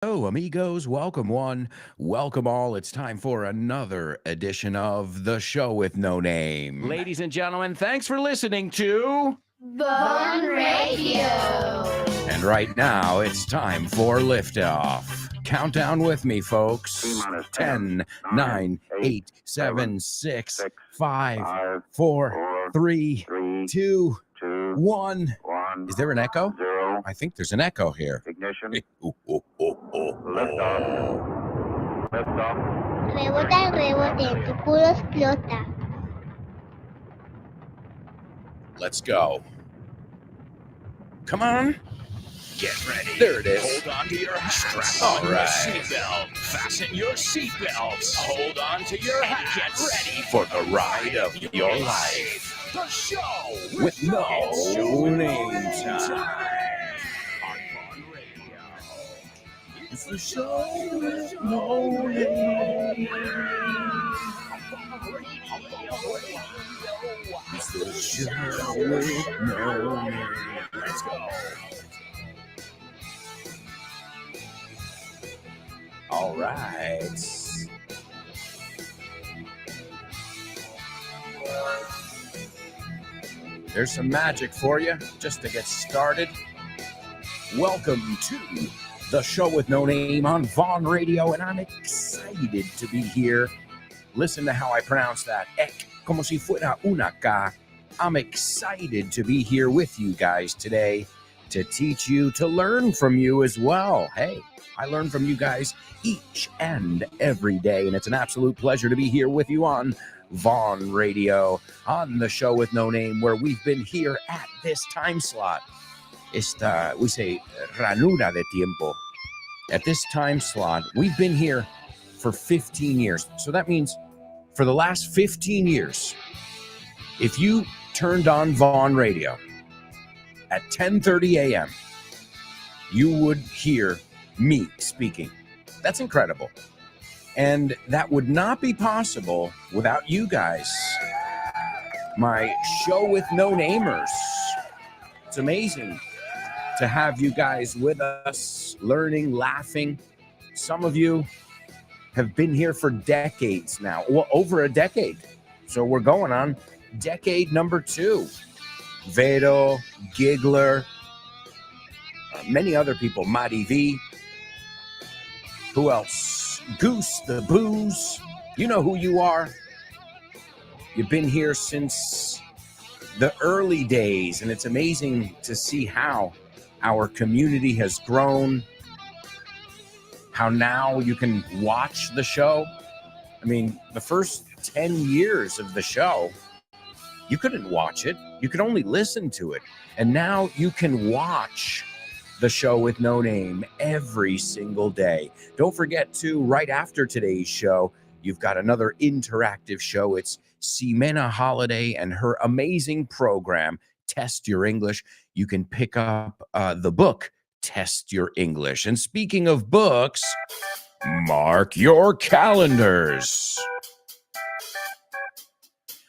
Hello, amigos. Welcome, one. Welcome, all. It's time for another edition of The Show with No Name. Ladies and gentlemen, thanks for listening to Bon Radio. And right now, it's time for liftoff. Countdown with me, folks. 10, 9, 8, 7, 6, 5, 4, 3, 2, 1. Is there an echo? I think there's an echo here. Ignition. Liftoff. Liftoff. Rebota, rebote, tu culo explota. Let's go. Come on. Get ready. There it is. Hold on to your hats. All Strap on your right. seatbelt. Fasten your seatbelts. Hold on to your hats. Get ready For the ride of your life. The show With no name time. time. On Bon Radio. It's the show with no name. It's the show with no name. Let's go. All right. There's some magic for you just to get started. Welcome to The Show with No Name on Vaughn Radio, and I'm excited to be here. Listen to how I pronounce that. Ek, como si fuera una K. I'm excited to be here with you guys today to teach you, to learn from you as well. Hey, I learn from you guys each and every day, and it's an absolute pleasure to be here with you on Vaughn Radio, on The Show with No Name, where we've been here at this time slot. We say ranura de tiempo. At this time slot, we've been here for 15 years. So that means for the last 15 years, if you turned on Vaughn Radio at 10:30 a.m., you would hear me speaking. That's incredible. And that would not be possible without you guys. My show with no namers. It's amazing to have you guys with us, learning, laughing. Some of you have been here for decades now, well, over a decade. So we're going on decade number 2. Vero, Giggler, many other people, Madi V. Who else? Goose the Booze. You know who you are. You've been here since the early days, and it's amazing to see how our community has grown, how now you can watch the show. I mean, the first 10 years of the show, you couldn't watch it. You could only listen to it. And now you can watch The Show with No Name every single day. Don't forget to, right after today's show, you've got another interactive show. It's Ximena Holiday and her amazing program, Test Your English. You can pick up the book, Test Your English. And speaking of books, mark your calendars.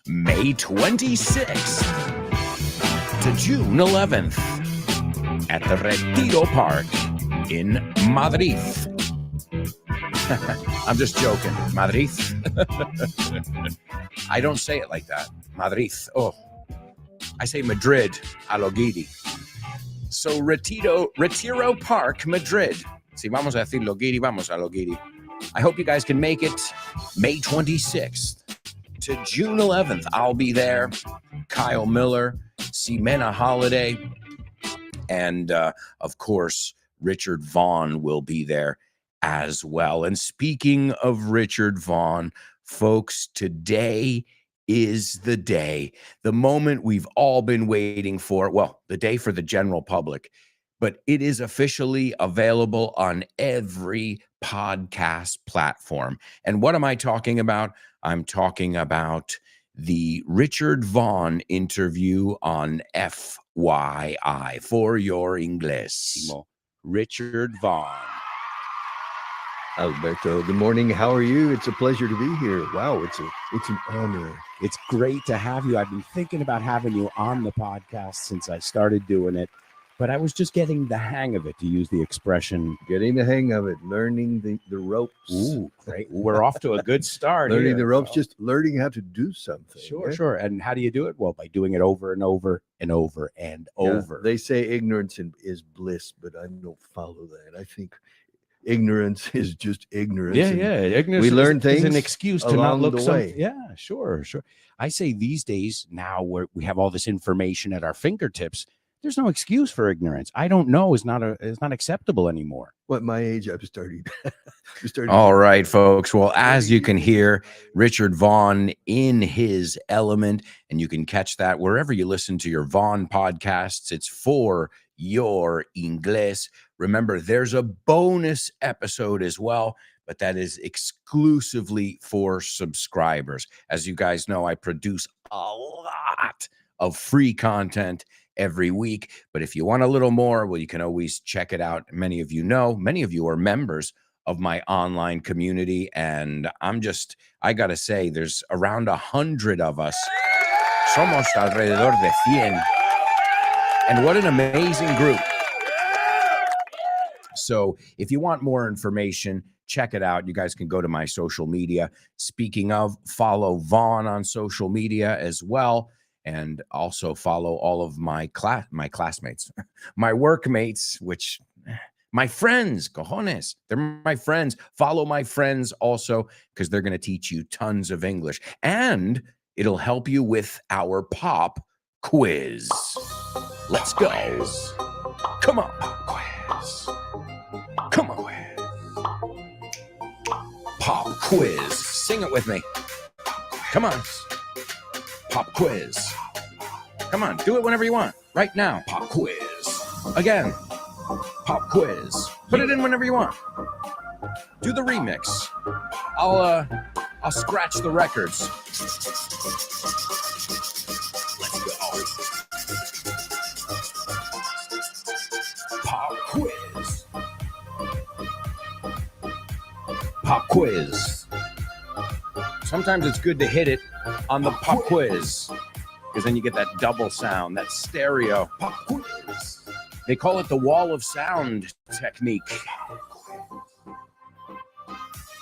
May 26th to June 11th. At the Retiro Park in Madrid. I'm just joking. Madrid. I don't say it like that. Madrid. Oh, I say Madrid a lo guiri. So Retiro Park, Madrid. Si vamos a decir lo guiri, vamos a lo guiri. I hope you guys can make it May 26th to June 11th. I'll be there. Kyle Miller, Ximena Holiday, and, of course, Richard Vaughn will be there as well. And speaking of Richard Vaughn, folks, today is the day, the moment we've all been waiting for. Well, the day for the general public, but it is officially available on every podcast platform. And what am I talking about? I'm talking about the Richard Vaughn interview on FYI, for your English. Richard Vaughn. Alberto, good morning. How are you? It's a pleasure to be here. Wow, it's an honor. It's great to have you. I've been thinking about having you on the podcast since I started doing it, but I was just getting the hang of it, to use the expression. Getting the hang of it, learning the ropes. Ooh, great. We're off to a good start. Learning here. the ropes, just learning how to do something. Sure. And how do you do it? Well, by doing it over and over and over and over. They say ignorance is bliss, but I don't follow that. I think ignorance is just ignorance. Ignorance we learn things is an excuse to not look the some. way. Yeah, sure. I say these days now, where we have all this information at our fingertips, there's no excuse for ignorance. I don't know is not acceptable anymore. Well, at my age, I'm starting. All right, folks. Well, as you can hear, Richard Vaughn in his element, and you can catch that wherever you listen to your Vaughn podcasts. It's For Your Inglés. Remember, there's a bonus episode as well, but that is exclusively for subscribers. As you guys know, I produce a lot of free content every week, but if you want a little more, well, you can always check it out. Many of you are members of my online community, and I gotta say, there's around 100 of us. Somos alrededor de 100. And what an amazing group. So if you want more information, check it out. You guys can go to my social media. Speaking of, follow Vaughn on social media as well. And also follow all of my classmates, my workmates, my friends, cojones. They're my friends. Follow my friends also, because they're going to teach you tons of English. And it'll help you with our pop quiz. Let's go. Come on. Quiz. Come on. Pop quiz. Sing it with me. Come on. Pop quiz. Come on, do it whenever you want. Right now. Pop quiz. Again. Pop quiz. Put it in whenever you want. Do the remix. I'll scratch the records. Let's go. Pop quiz. Pop quiz. Sometimes it's good to hit it on the pop quiz, because then you get that double sound, that stereo. Pop quiz. They call it the wall of sound technique.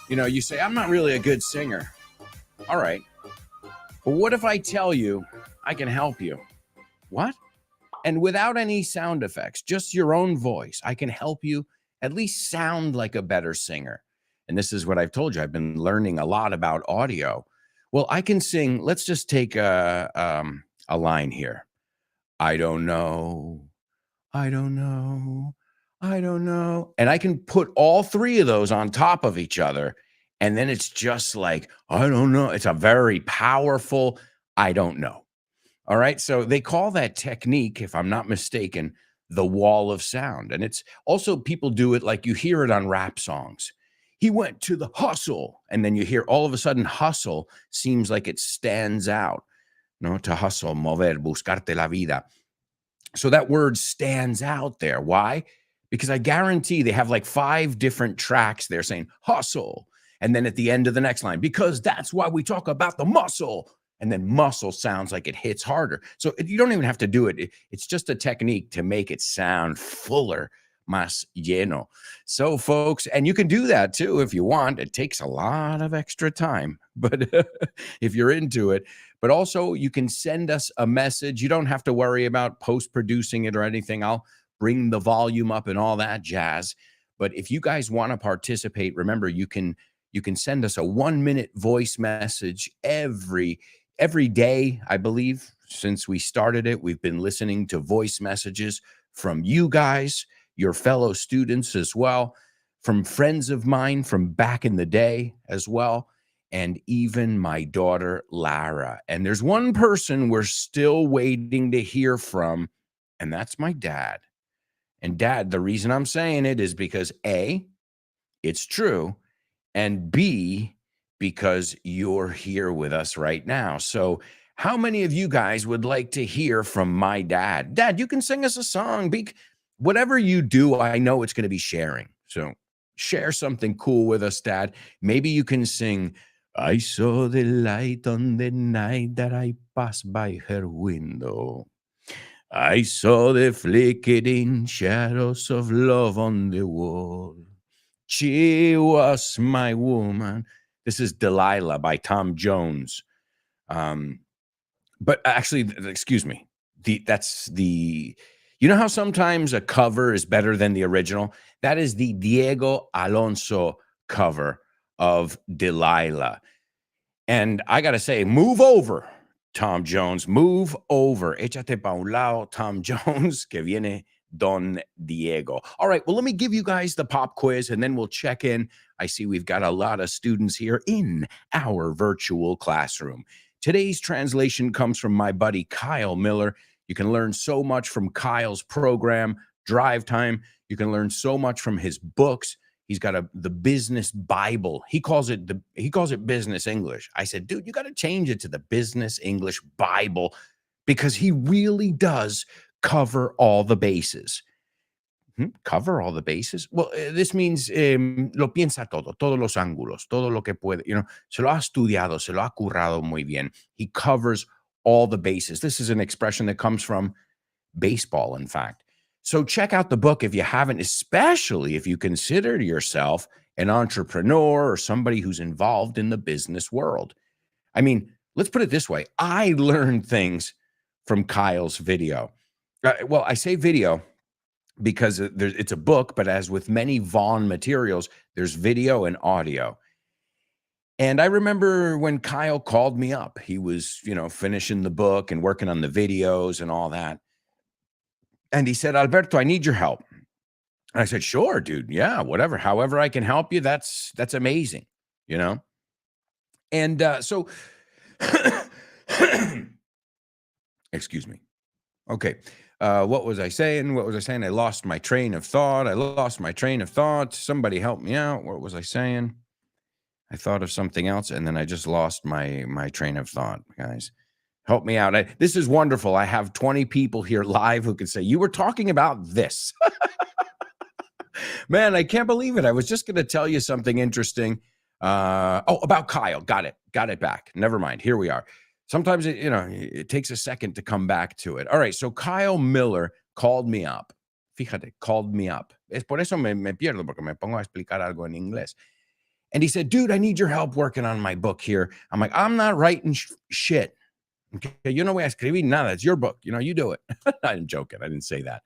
You know, you say, I'm not really a good singer. All right. But what if I tell you I can help you? What? And without any sound effects, just your own voice, I can help you at least sound like a better singer. And this is what I've told you. I've been learning a lot about audio. Well, I can sing. Let's just take a line here. I don't know. I don't know. I don't know. And I can put all three of those on top of each other. And then it's just like, I don't know. It's a very powerful, I don't know. All right. So they call that technique, if I'm not mistaken, the wall of sound. And it's also, people do it like you hear it on rap songs. He went to the hustle. And then you hear all of a sudden hustle seems like it stands out. No, to hustle, mover, buscarte la vida. So that word stands out there. Why? Because I guarantee they have like 5 different tracks there saying hustle. And then at the end of the next line, because that's why we talk about the muscle. And then muscle sounds like it hits harder. So you don't even have to do it. It's just a technique to make it sound fuller, más lleno. So folks, and you can do that too if you want. It takes a lot of extra time, but if you're into it. But also you can send us a message. You don't have to worry about post-producing it or anything. I'll bring the volume up and all that jazz. But if you guys want to participate, remember, you can send us a 1-minute voice message every day, I believe. Since we started it, we've been listening to voice messages from you guys, your fellow students as well, from friends of mine from back in the day as well, and even my daughter, Lara. And there's one person we're still waiting to hear from, and that's my dad. And Dad, the reason I'm saying it is because A, it's true, and B, because you're here with us right now. So how many of you guys would like to hear from my dad? Dad, you can sing us a song. Whatever you do, I know it's going to be sharing. So share something cool with us, Dad. Maybe you can sing, I saw the light on the night that I passed by her window. I saw the flickering shadows of love on the wall. She was my woman. This is Delilah by Tom Jones. But actually, excuse me. You know how sometimes a cover is better than the original? That is the Diego Alonso cover of Delilah. And I got to say, move over, Tom Jones, move over. Échate pa un lado, Tom Jones, que viene Don Diego. All right, well, let me give you guys the pop quiz and then we'll check in. I see we've got a lot of students here in our virtual classroom. Today's translation comes from my buddy Kyle Miller. You can learn so much from Kyle's program, Drive Time. You can learn so much from his books. He's got the business Bible. He calls it business English. I said, dude, you got to change it to the business English Bible because he really does cover all the bases. Cover all the bases? Well, this means lo piensa todo, todos los ángulos, todo lo que puede, se lo ha estudiado, se lo ha currado muy bien. He covers all the bases. This is an expression that comes from baseball, in fact. So check out the book if you haven't, especially if you consider yourself an entrepreneur or somebody who's involved in the business world. I mean, let's put it this way. I learned things from Kyle's video. Well, I say video because it's a book, but as with many Vaughn materials, there's video and audio. And I remember when Kyle called me up, he was, finishing the book and working on the videos and all that. And he said, Alberto, I need your help. And I said, sure, dude. Yeah, whatever. However I can help you, that's amazing, And so, excuse me. Okay. What was I saying? I lost my train of thought. Somebody help me out. What was I saying? I thought of something else, and then I just lost my train of thought, guys. Help me out. This is wonderful. I have 20 people here live who can say, you were talking about this. Man, I can't believe it. I was just going to tell you something interesting. About Kyle. Got it back. Never mind. Here we are. Sometimes, it takes a second to come back to it. All right. So Kyle Miller called me up. Fíjate, called me up. Es por eso me pierdo, porque me pongo a explicar algo en inglés. And he said, dude, I need your help working on my book here. I'm like, I'm not writing shit. Okay, yo no voy a escribir nada. It's your book. You do it. I'm joking. I didn't say that.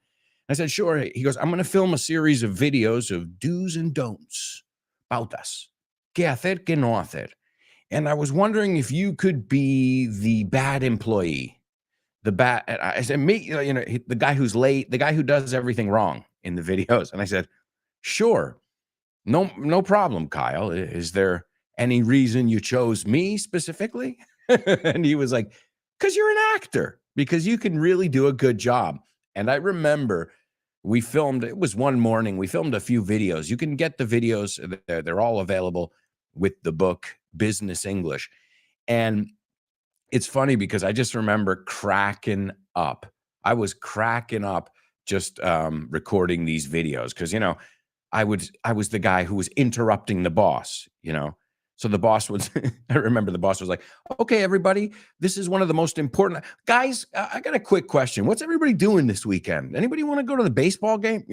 I said, sure. He goes, I'm going to film a series of videos of do's and don'ts. Pautas. ¿Qué hacer, qué no hacer? And I was wondering if you could be the bad employee. I said, me, the guy who's late, the guy who does everything wrong in the videos. And I said, sure. No problem, Kyle. Is there any reason you chose me specifically? And he was like, because you're an actor, because you can really do a good job. And I remember it was one morning, we filmed a few videos. You can get the videos. They're all available with the book, Business English. And it's funny because I just remember cracking up. I was cracking up just recording these videos because, I was the guy who was interrupting the boss, So the boss was, I remember the boss was like, okay, everybody, this is one of the most important guys. I got a quick question. What's everybody doing this weekend? Anybody want to go to the baseball game?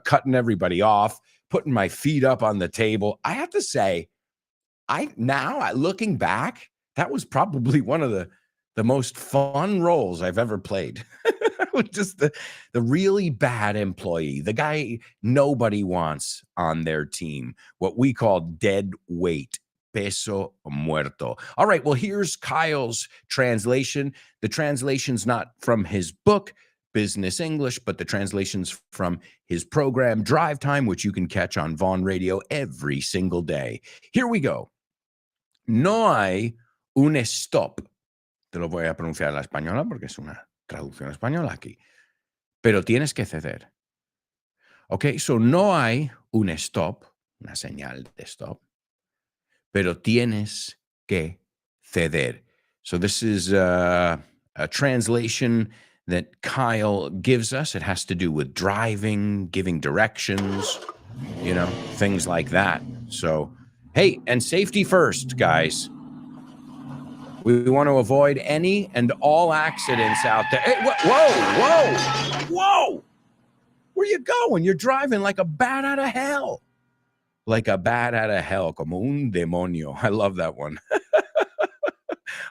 Cutting everybody off, putting my feet up on the table. I have to say, looking back, that was probably one of the most fun roles I've ever played. Just the really bad employee, the guy nobody wants on their team, what we call dead weight, peso muerto. All right, well, here's Kyle's translation. The translation's not from his book, Business English, but the translation's from his program, Drive Time, which you can catch on Vaughn Radio every single day. Here we go. No hay un stop. Te lo voy a pronunciar a la española porque es una traducción española aquí. Pero tienes que ceder. Okay, so no hay un stop, una señal de stop, pero tienes que ceder. So this is a translation that Kyle gives us. It has to do with driving, giving directions, things like that. So, hey, and safety first, guys. We want to avoid any and all accidents out there. Hey, whoa. Where you going? You're driving like a bat out of hell. Like a bat out of hell. Como un demonio. I love that one.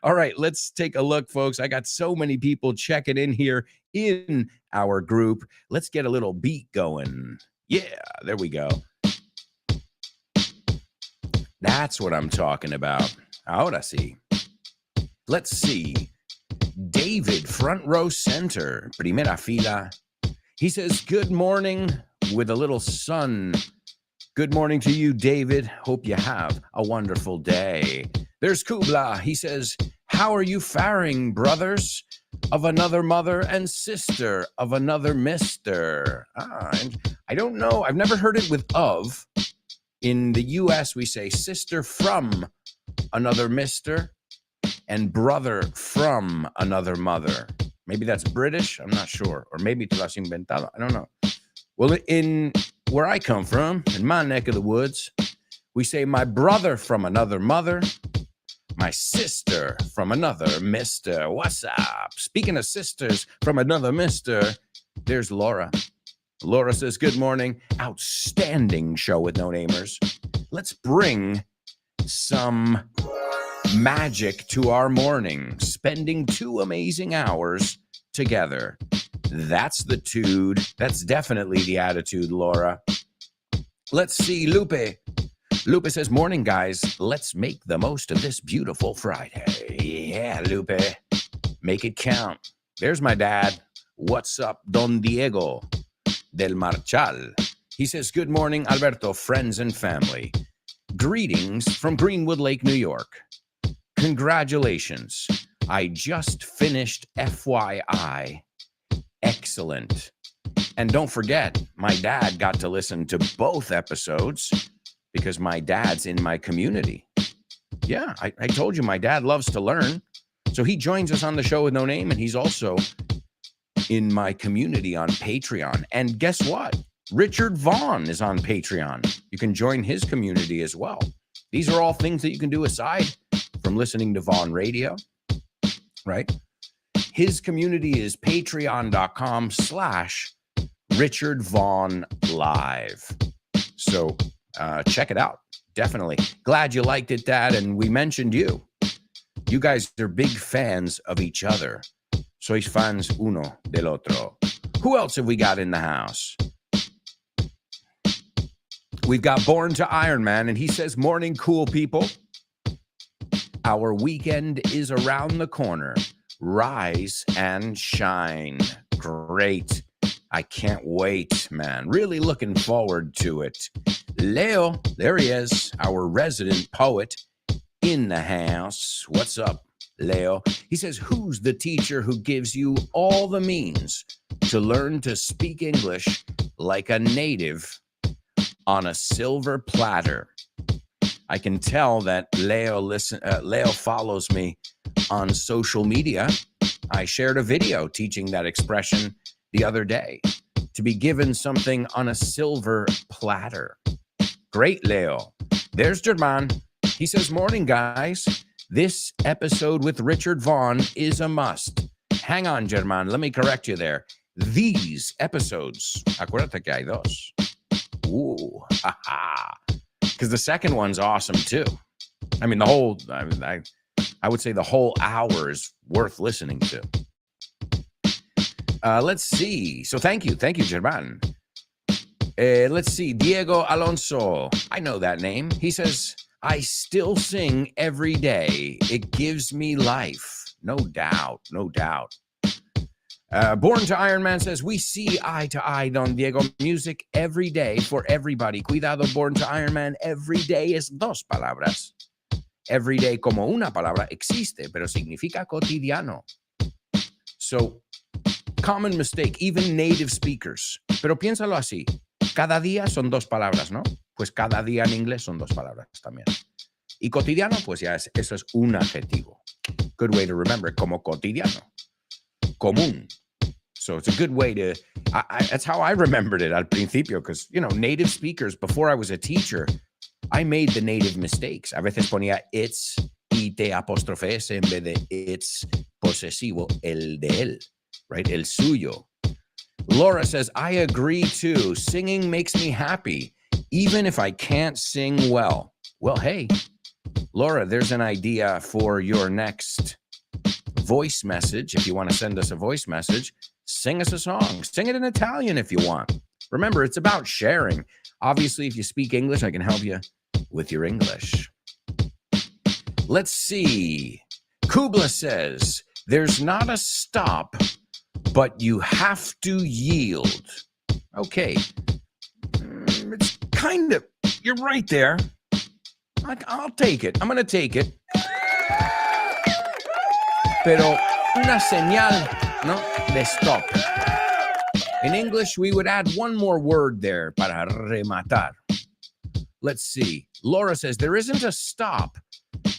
All right, let's take a look, folks. I got so many people checking in here in our group. Let's get a little beat going. Yeah, there we go. That's what I'm talking about. Ahora sí. Let's see. David, front row center, primera fila. He says, good morning with a little sun. Good morning to you, David. Hope you have a wonderful day. There's Kubla. He says, how are you faring, brothers? Of another mother and sister of another mister. And I don't know. I've never heard it with of. In the U.S., we say sister from another mister and brother from another mother. Maybe that's British. I'm not sure. Or maybe te lo has inventado. I don't know. Well, in where I come from, in my neck of the woods, we say my brother from another mother, my sister from another mister. What's up? Speaking of sisters from another mister, there's Laura. Laura says, good morning. Outstanding show with no namers. Let's bring some magic to our morning, spending 2 amazing hours together. That's the tude. That's definitely the attitude, Laura. Let's see, Lupe. Lupe says, morning, guys. Let's make the most of this beautiful Friday. Yeah, Lupe. Make it count. There's my dad. What's up, Don Diego del Marchal? He says, good morning, Alberto, friends and family. Greetings from Greenwood Lake, New York. Congratulations. I just finished FYI. Excellent. And don't forget, my dad got to listen to both episodes because my dad's in my community. Yeah, I told you my dad loves to learn. So he joins us on the show with no name, and he's also in my community on Patreon. And guess what? Richard Vaughn is on Patreon. You can join his community as well. These are all things that you can do aside from listening to Vaughn Radio, right? His community is patreon.com/Richard Vaughn Live. So check it out. Definitely. Glad you liked it, Dad. And we mentioned you. You guys are big fans of each other. Sois fans uno del otro. Who else have we got in the house? We've got Born to Iron Man, and he says, morning, cool people. Our weekend is around the corner. Rise and shine. Great. I can't wait, man. Really looking forward to it. Leo, there he is, our resident poet in the house. What's up, Leo? He says, who's the teacher who gives you all the means to learn to speak English like a native on a silver platter? I can tell that Leo follows me on social media. I shared a video teaching that expression the other day, to be given something on a silver platter. Great, Leo. There's German. He says, morning, guys. This episode with Richard Vaughn is a must. Hang on, German. Let me correct you there. These episodes. Acuérdate que hay dos. Ooh, haha. Because the second one's awesome, too. I mean, the whole, I would say the whole hour is worth listening to. Let's see. So thank you, German. Let's see. Diego Alonso. I know that name. He says, I still sing every day. It gives me life. No doubt. No doubt. Born to Iron Man says, we see eye to eye, Don Diego. Music every day for everybody. Cuidado, Born to Iron Man. Every day es dos palabras. Every day como una palabra existe, pero significa cotidiano. So, common mistake, even native speakers. Pero piénsalo así. Cada día son dos palabras, ¿no? Pues cada día en inglés son dos palabras también. Y cotidiano, pues ya eso es un adjetivo. Good way to remember it, como cotidiano. Común. So it's a good way to, that's how I remembered it al principio, because, you know, native speakers, before I was a teacher, I made the native mistakes. A veces ponía it's, repite apóstrofe S en vez de it's posesivo, el de él, right? El suyo. Laura says, I agree too. Singing makes me happy, even if I can't sing well. Well, hey, Laura, there's an idea for your next voice message. If you want to send us a voice message, sing us a song. Sing it in Italian if you want. Remember, it's about sharing. Obviously, if you speak English, I can help you with your English. Let's see. Kubla says, there's not a stop, but you have to yield. Okay. It's kind of, you're right there. I'll take it. I'm going to take it. Pero una señal, ¿no? De stop. In English, we would add one more word there para rematar. Let's see. Laura says, there isn't a stop,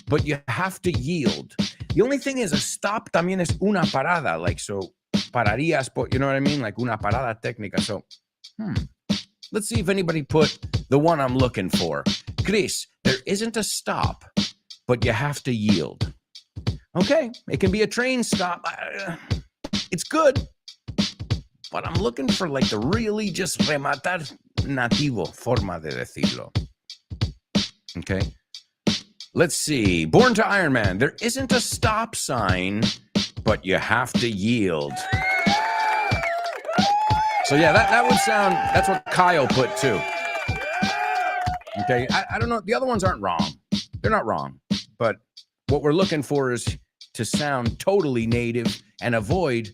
but you have to yield. The only thing is a stop también es una parada. Like, so, pararías, you know what I mean? Like una parada técnica. So, let's see if anybody put the one I'm looking for. Chris, there isn't a stop, but you have to yield. Okay, it can be a train stop. It's good, but I'm looking for like the really just rematar nativo forma de decirlo. Okay, let's see. Born to Iron Man, there isn't a stop sign, but you have to yield. So yeah, that would sound, that's what Kyle put too. Okay, I don't know. The other ones aren't wrong. They're not wrong. But what we're looking for is to sound totally native and avoid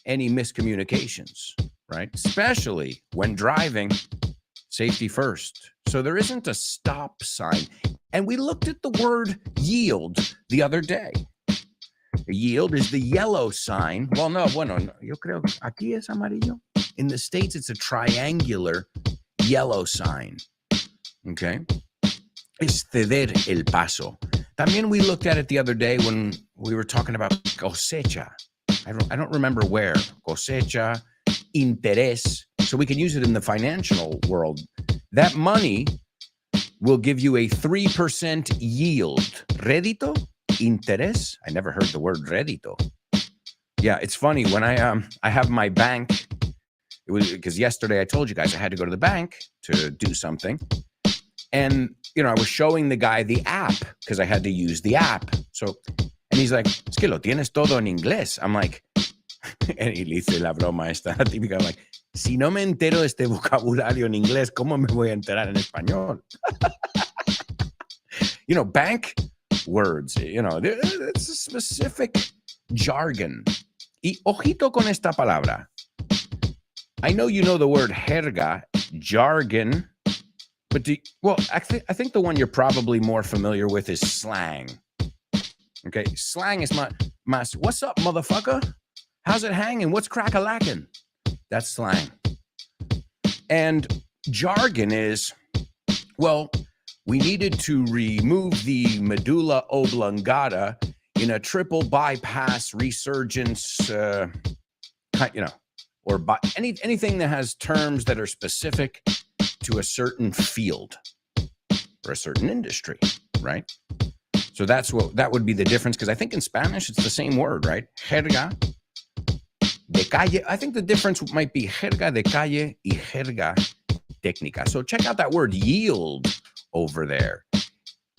any miscommunications, right? Especially when driving, safety first. So there isn't a stop sign. And we looked at the word yield the other day. Yield is the yellow sign. Well, no, bueno, yo creo aquí es amarillo. In the States, it's a triangular yellow sign. Okay. Es ceder el paso. También we looked at it the other day when we were talking about cosecha. I don't remember where. Cosecha, interés. So we can use it in the financial world. That money will give you a 3% yield. Rédito? Interés? I never heard the word rédito. Yeah, it's funny. When I have my bank, it was because yesterday I told you guys I had to go to the bank to do something. And, you know, I was showing the guy the app because I had to use the app. So, and he's like, es que lo tienes todo en inglés. I'm like, and he dice la broma esta típica, I'm like, si no me entero de este vocabulario en inglés, ¿cómo me voy a enterar en español? You know, bank words, you know, it's a specific jargon. Y ojito con esta palabra. I know you know the word jerga, jargon. But I think the one you're probably more familiar with is slang. Okay, slang is my what's up, motherfucker? How's it hanging? What's crack-a-lacking? That's slang. And jargon is, well, we needed to remove the medulla oblongata in a triple bypass resurgence, you know, or anything that has terms that are specific to a certain field or a certain industry, right? So that would be the difference, because I think in Spanish it's the same word, right? Jerga de calle. I think the difference might be jerga de calle y jerga técnica. So check out that word yield over there.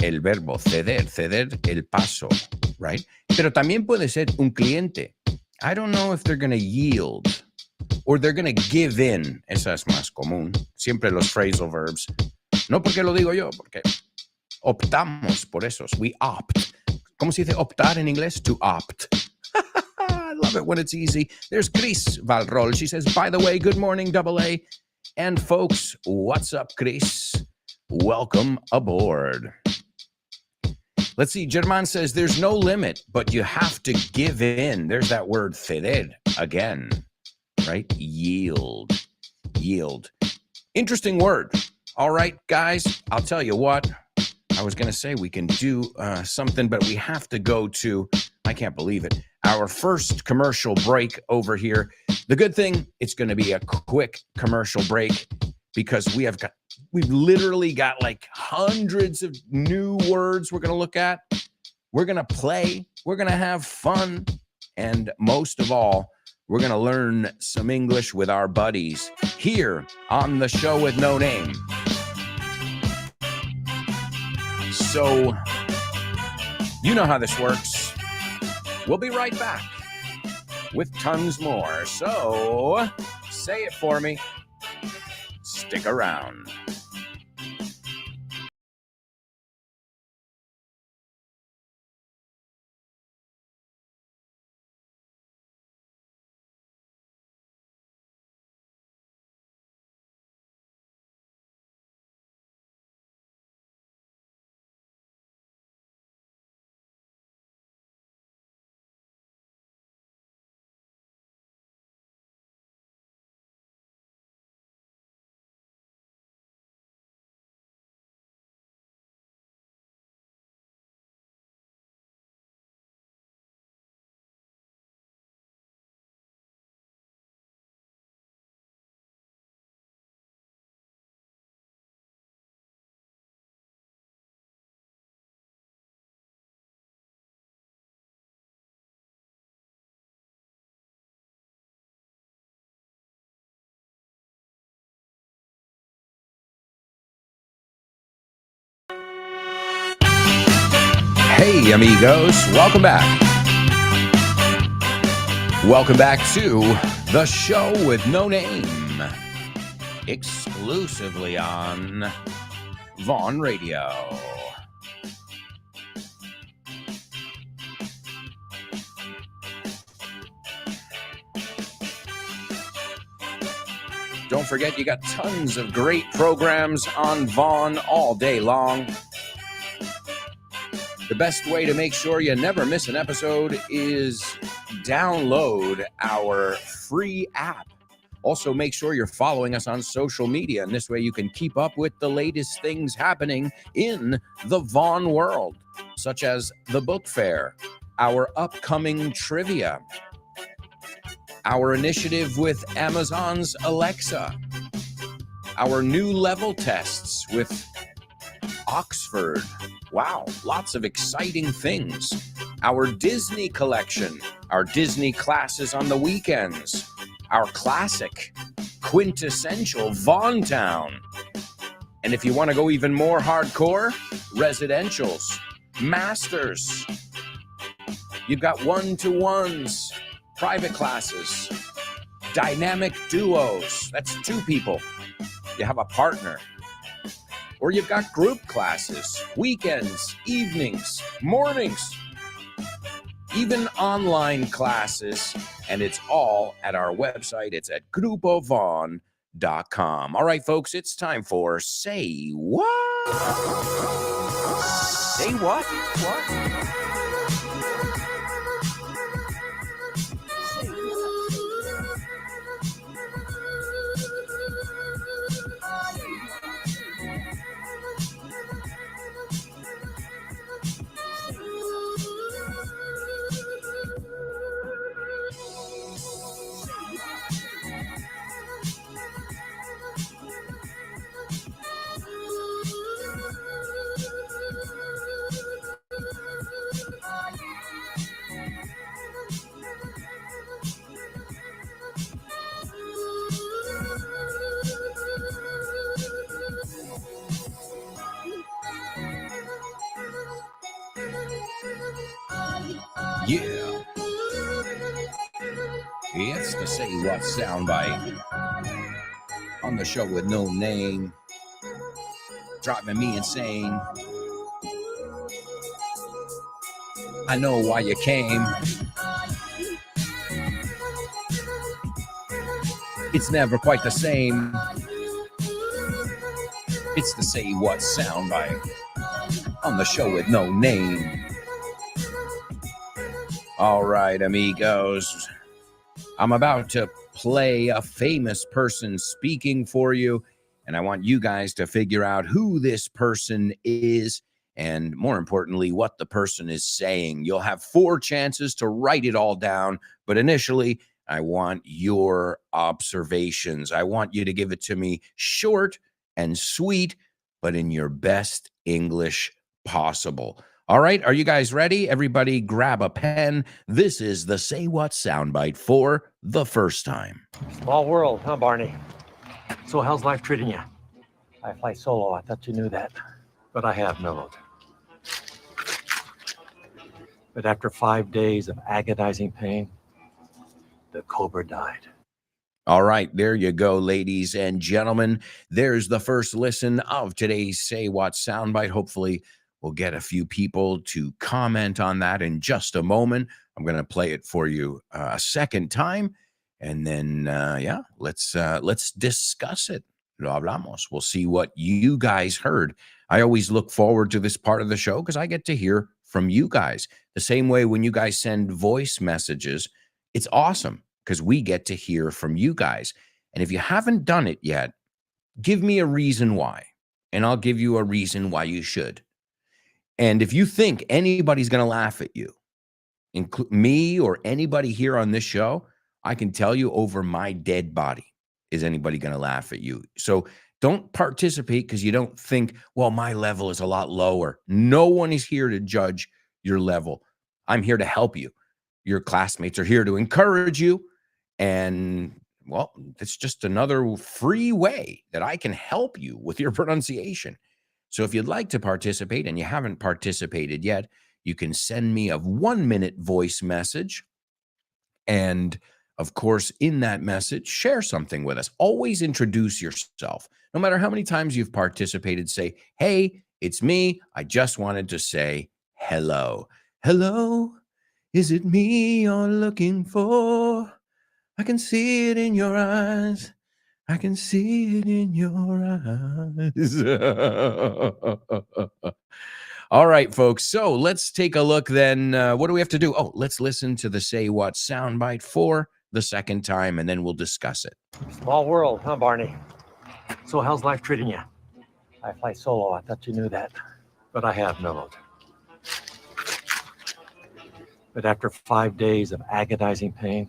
El verbo ceder el paso, right? Pero también puede ser un cliente. I don't know if they're going to yield or they're going to give in. Esa es más común. Siempre los phrasal verbs. No porque lo digo yo, porque optamos por esos. We opt. ¿Cómo se dice optar en inglés? To opt. I love it when it's easy. There's Chris Valrol. She says, by the way, good morning, AA. And folks, what's up, Chris? Welcome aboard. Let's see. German says, there's no limit, but you have to give in. There's that word ceder again, right? Yield. Interesting word. All right, guys, I'll tell you what. I was going to say we can do something, but we have to go to, I can't believe it, our first commercial break over here. The good thing, it's going to be a quick commercial break because we've literally got like hundreds of new words we're going to look at. We're going to play. We're going to have fun. And most of all, we're going to learn some English with our buddies here on the show with no name. So, you know how this works. We'll be right back with tons more. So, say it for me. Stick around. Hey, amigos, welcome back. Welcome back to the show with no name, exclusively on Vaughn Radio. Don't forget, you got tons of great programs on Vaughn all day long. The best way to make sure you never miss an episode is download our free app. Also, make sure you're following us on social media, and this way you can keep up with the latest things happening in the Vaughn world, such as the book fair, our upcoming trivia, our initiative with Amazon's Alexa, our new level tests with Oxford. Wow, lots of exciting things. Our Disney collection, our Disney classes on the weekends, our classic, quintessential Vaughn Town. And if you want to go even more hardcore, residentials, masters. You've got one-to-ones, private classes, dynamic duos. That's two people. You have a partner. Or you've got group classes, weekends, evenings, mornings, even online classes. And it's all at our website. It's at grupovaughn.com. All right, folks, it's time for Say What? Say what? What? Yeah. It's the Say What soundbite on the show with no name, driving me insane. I know why you came. It's never quite the same. It's the Say What soundbite on the show with no name. All right, amigos. I'm about to play a famous person speaking for you, and I want you guys to figure out who this person is and, more importantly, what the person is saying. You'll have 4 chances to write it all down, but initially, I want your observations. I want you to give it to me short and sweet, but in your best English possible. All right, are you guys ready? Everybody grab a pen. This is the Say What soundbite for the first time. Small world, huh, Barney? So how's life treating you? I fly solo. I thought you knew that. But I have mellowed. But after 5 days of agonizing pain, the cobra died. All right, there you go, ladies and gentlemen. There's the first listen of today's Say What soundbite. Hopefully, we'll get a few people to comment on that in just a moment. I'm going to play it for you a second time, and then let's discuss it. Lo hablamos. We'll see what you guys heard. I always look forward to this part of the show because I get to hear from you guys. The same way when you guys send voice messages, it's awesome because we get to hear from you guys. And if you haven't done it yet, give me a reason why, and I'll give you a reason why you should. And if you think anybody's going to laugh at you, include me or anybody here on this show, I can tell you over my dead body, is anybody going to laugh at you? So don't participate because you don't think, well, my level is a lot lower. No one is here to judge your level. I'm here to help you. Your classmates are here to encourage you. And, well, it's just another free way that I can help you with your pronunciation. So if you'd like to participate and you haven't participated yet, you can send me a 1-minute voice message. And, of course, in that message, share something with us. Always introduce yourself. No matter how many times you've participated, say, hey, it's me. I just wanted to say hello. Hello, is it me you're looking for? I can see it in your eyes. I can see it in your eyes. All right, folks. So let's take a look then. What do we have to do? Oh, let's listen to the Say What soundbite for the second time, and then we'll discuss it. Small world, huh, Barney? So how's life treating you? I fly solo. I thought you knew that. But I have mellowed. But after 5 days of agonizing pain,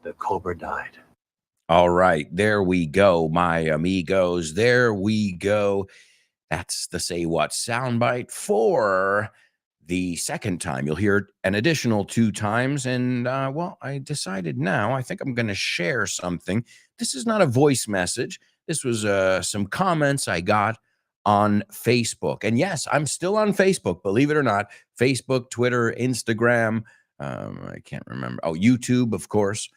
the cobra died. All right, there we go, my amigos. There we go. That's the Say What soundbite for the second time. You'll hear it an additional 2 times. And, well, I decided now I think I'm going to share something. This is not a voice message. This was some comments I got on Facebook. And yes, I'm still on Facebook, believe it or not. Facebook, Twitter, Instagram. I can't remember. Oh, YouTube, of course.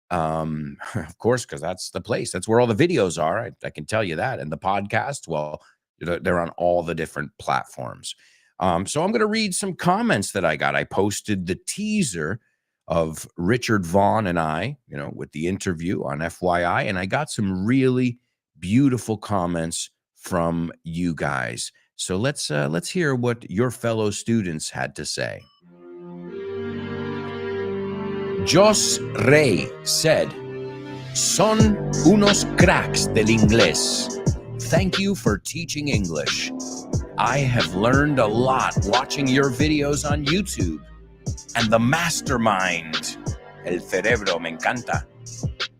Of course, because that's the place. That's where all the videos are. I can tell you that. And the podcast, well, they're on all the different platforms. So I'm going to read some comments that I got. I posted the teaser of Richard Vaughn and I, with the interview on FYI, and I got some really beautiful comments from you guys. So let's hear what your fellow students had to say. Jos Rey said, "Son unos cracks del inglés. Thank you for teaching English. I have learned a lot watching your videos on YouTube. And the mastermind, el cerebro, me encanta,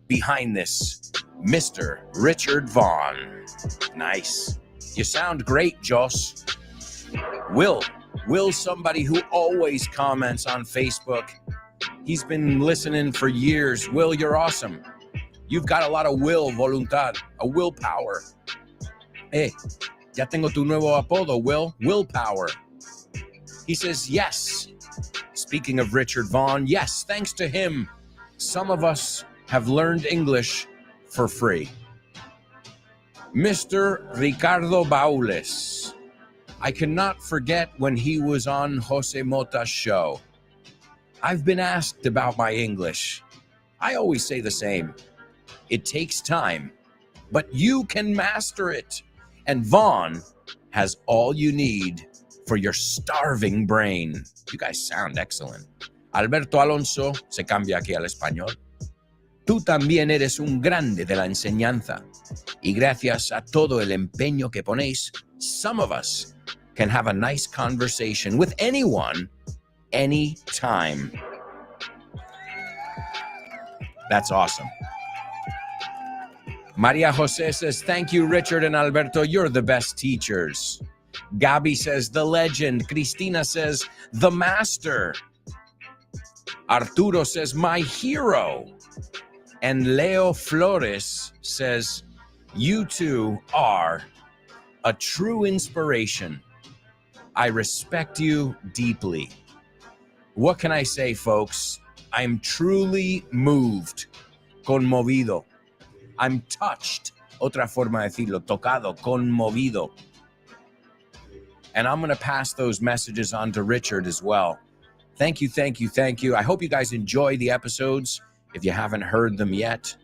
behind this, Mr. Richard Vaughn." Nice. You sound great, Joss. Will, somebody who always comments on Facebook. He's been listening for years. Will, you're awesome. You've got a lot of will, voluntad, a willpower. Hey, ya tengo tu nuevo apodo, Will. Willpower. He says, yes. Speaking of Richard Vaughn, yes, thanks to him, some of us have learned English for free. Mr. Ricardo Baules. I cannot forget when he was on Jose Mota's show. I've been asked about my English. I always say the same. It takes time, but you can master it. And Vaughn has all you need for your starving brain. You guys sound excellent. Alberto Alonso se cambia aquí al español. Tú también eres un grande de la enseñanza. Y gracias a todo el empeño que ponéis, some of us can have a nice conversation with anyone, anytime. That's awesome. Maria Jose says, thank you, Richard and Alberto. You're the best teachers. Gabi says, the legend. Cristina says, the master. Arturo says, my hero. And Leo Flores says, you two are a true inspiration. I respect you deeply. What can I say, folks? I'm truly moved, conmovido. I'm touched. Otra forma de decirlo, tocado, conmovido. And I'm going to pass those messages on to Richard as well. Thank you, thank you, thank you. I hope you guys enjoy the episodes. If you haven't heard them yet,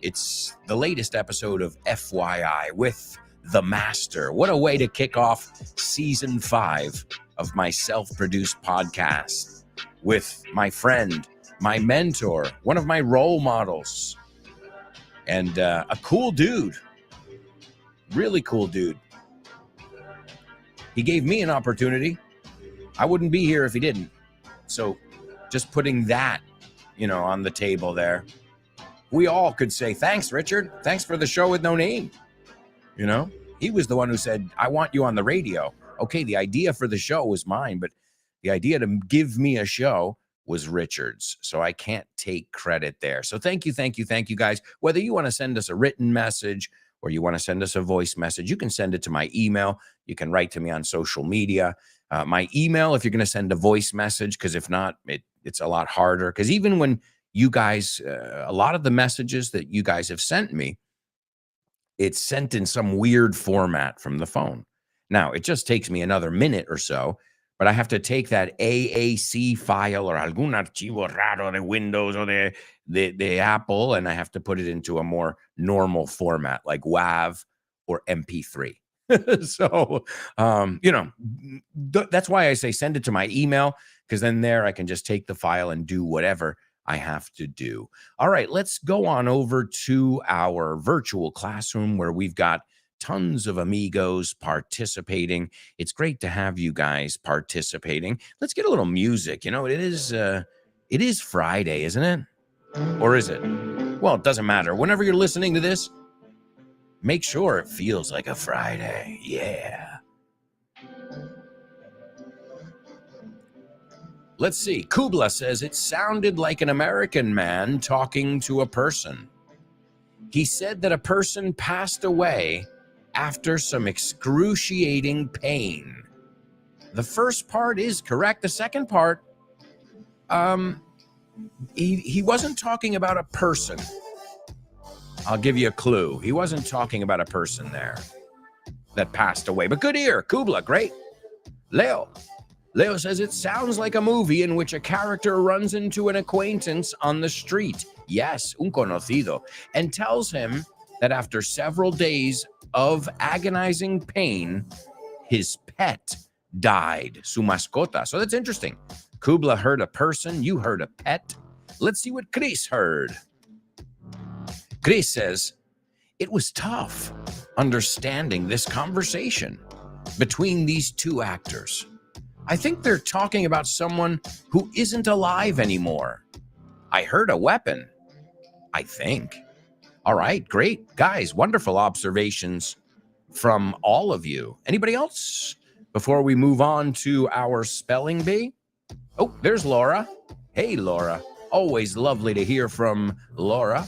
it's the latest episode of FYI with the Master. What a way to kick off season 5 of my self-produced podcast with my friend, my mentor, one of my role models, and a cool dude. Really cool dude. He gave me an opportunity. I wouldn't be here if he didn't. So just putting that, on the table there. We all could say, thanks, Richard. Thanks for the show with no name. He was the one who said, I want you on the radio. Okay, the idea for the show was mine, but the idea to give me a show was Richard's. So I can't take credit there. So thank you, thank you, thank you, guys. Whether you want to send us a written message or you want to send us a voice message, you can send it to my email. You can write to me on social media. My email, if you're going to send a voice message, because if not, it's a lot harder. Because even when you guys, a lot of the messages that you guys have sent me, it's sent in some weird format from the phone. Now, it just takes me another minute or so, but I have to take that AAC file or algún archivo raro de Windows or the Apple, and I have to put it into a more normal format like WAV or MP3. So, that's why I say send it to my email, because then there I can just take the file and do whatever I have to do. All right, let's go on over to our virtual classroom where we've got tons of amigos participating. It's great to have you guys participating. Let's get a little music. It is Friday, isn't it? Or is it? Well, it doesn't matter. Whenever you're listening to this, make sure it feels like a Friday. Yeah. Let's see. Kubla says it sounded like an American man talking to a person. He said that a person passed away after some excruciating pain. The first part is correct. The second part, he wasn't talking about a person. I'll give you a clue. He wasn't talking about a person there that passed away. But good ear, Kubla, great. Leo says it sounds like a movie in which a character runs into an acquaintance on the street. Yes, un conocido. And tells him that after several days of agonizing pain, his pet died. Su mascota. So that's interesting. Kubla heard a person. You heard a pet. Let's see what Chris heard. Chris says, it was tough understanding this conversation between these two actors. I think they're talking about someone who isn't alive anymore. I heard a weapon, I think. All right, great. Guys, wonderful observations from all of you. Anybody else? Before we move on to our spelling bee? Oh, there's Laura. Hey, Laura. Always lovely to hear from Laura.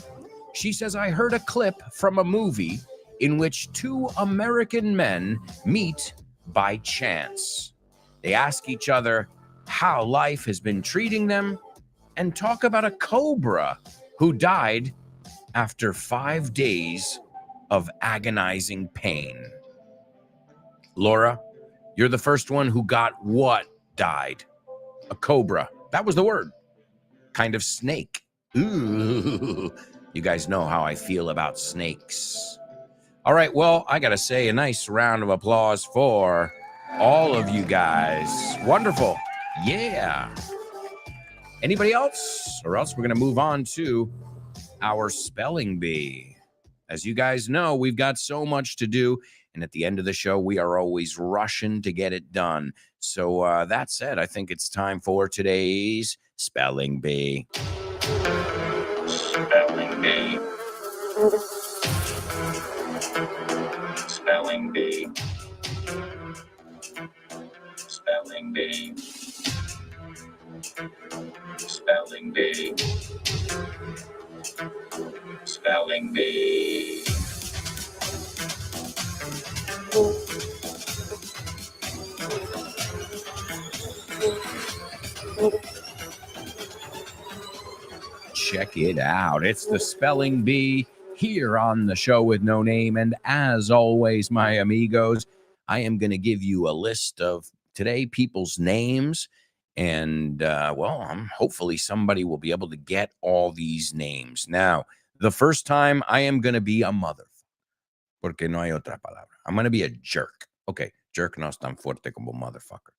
She says, I heard a clip from a movie in which two American men meet by chance. They ask each other how life has been treating them and talk about a cobra who died after 5 days of agonizing pain. Laura, you're the first one who got what died? A cobra. That was the word. Kind of snake. Ooh. You guys know how I feel about snakes. All right, well, I got to say a nice round of applause for all of you guys. Wonderful. Yeah. Anybody else? Or else we're going to move on to our spelling bee. As you guys know, we've got so much to do. And at the end of the show, we are always rushing to get it done. So that said, I think it's time for today's spelling bee. Spelling bee. Spelling bee. Spelling bee. Spelling bee. Spelling bee. Check it out. It's the Spelling Bee here on the Show with No Name. And as always, my amigos, I am going to give you a list of today people's names. And, hopefully somebody will be able to get all these names. Now, the first time I am going to be a mother. Porque no hay otra palabra. I'm going to be a jerk. Okay, jerk no es tan fuerte como motherfucker.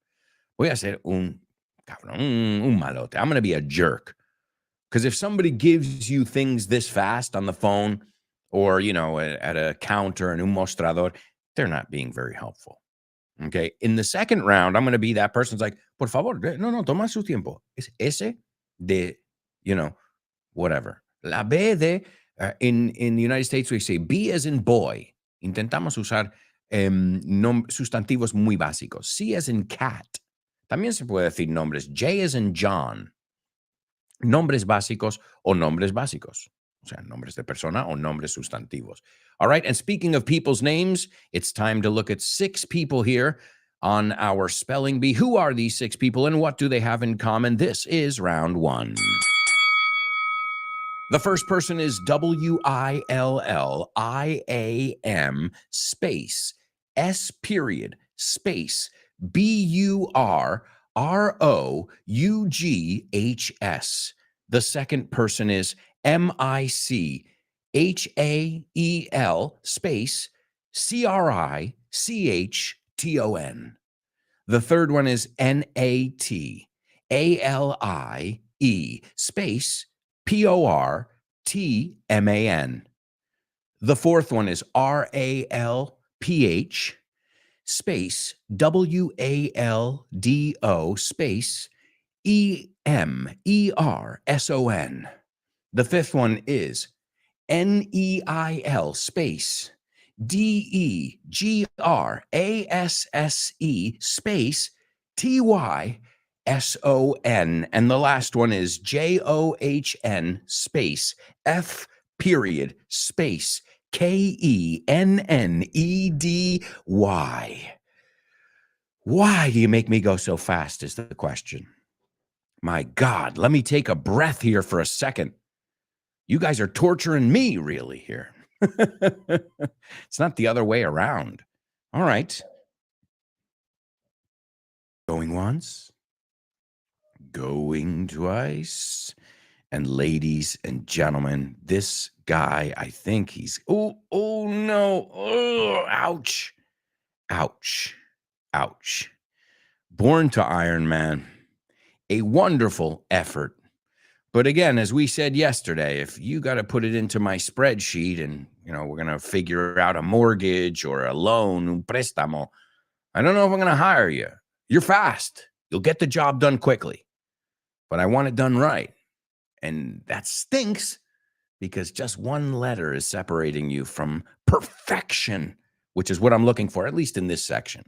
Voy a ser un cabrón, un malote. I'm going to be a jerk. Because if somebody gives you things this fast on the phone or, at a counter, en un mostrador, they're not being very helpful. Okay. In the second round, I'm going to be that person's like, por favor, no, toma su tiempo. Es ese de, whatever. La B de, in the United States, we say B as in boy. Intentamos usar sustantivos muy básicos. C as in cat. También se puede decir nombres. J as in John. Nombres básicos o nombres básicos. O sea, nombres de persona o nombres sustantivos. All right. And speaking of people's names, it's time to look at 6 people here on our spelling bee. Who are these 6 people and what do they have in common? This is round 1. The first person is William space S period space BURROUGHS. The second person is MICHAEL space CRICHTON. The third one is NATALIE space PORTMAN. The fourth one is RALPH space WALDO space EMERSON. The fifth one is NEIL space DEGRASSE space TYSON. And the last one is JOHN space F period space KENNEDY. Why do you make me go so fast is the question. My God, let me take a breath here for a second. You guys are torturing me really here. It's not the other way around. All right. Going once, going twice. And ladies and gentlemen, this guy, I think he's, oh no, ouch. Born to Iron Man, a wonderful effort. But again, as we said yesterday, if you got to put it into my spreadsheet and, we're going to figure out a mortgage or a loan, un préstamo, I don't know if I'm going to hire you. You're fast. You'll get the job done quickly. But I want it done right. And that stinks because just one letter is separating you from perfection, which is what I'm looking for, at least in this section.